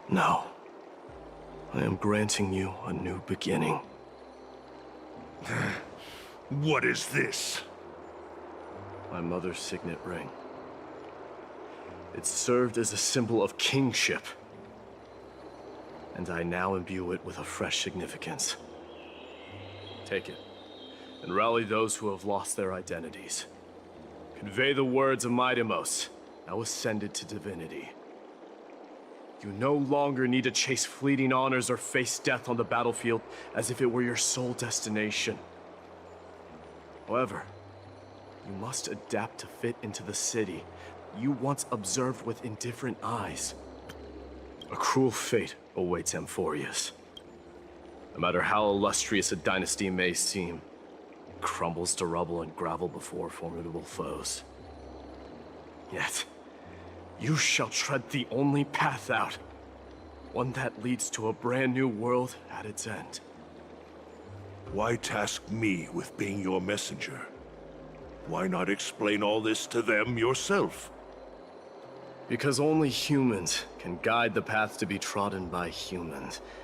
No. I am granting you a new beginning. What is this? My mother's signet ring. It served as a symbol of kingship, and I now imbue it with a fresh significance. Take it, and rally those who have lost their identities. Convey the words of Mighty Mos, now ascended to divinity. You no longer need to chase fleeting honors or face death on the battlefield as if it were your sole destination. However, you must adapt to fit into the city you once observed with indifferent eyes. A cruel fate awaits Amphoreus. No matter how illustrious a dynasty may seem, it crumbles to rubble and gravel before formidable foes. Yet, you shall tread the only path out, one that leads to a brand new world at its end. Why task me with being your messenger? Why not explain all this to them yourself? Because only humans can guide the path to be trodden by humans.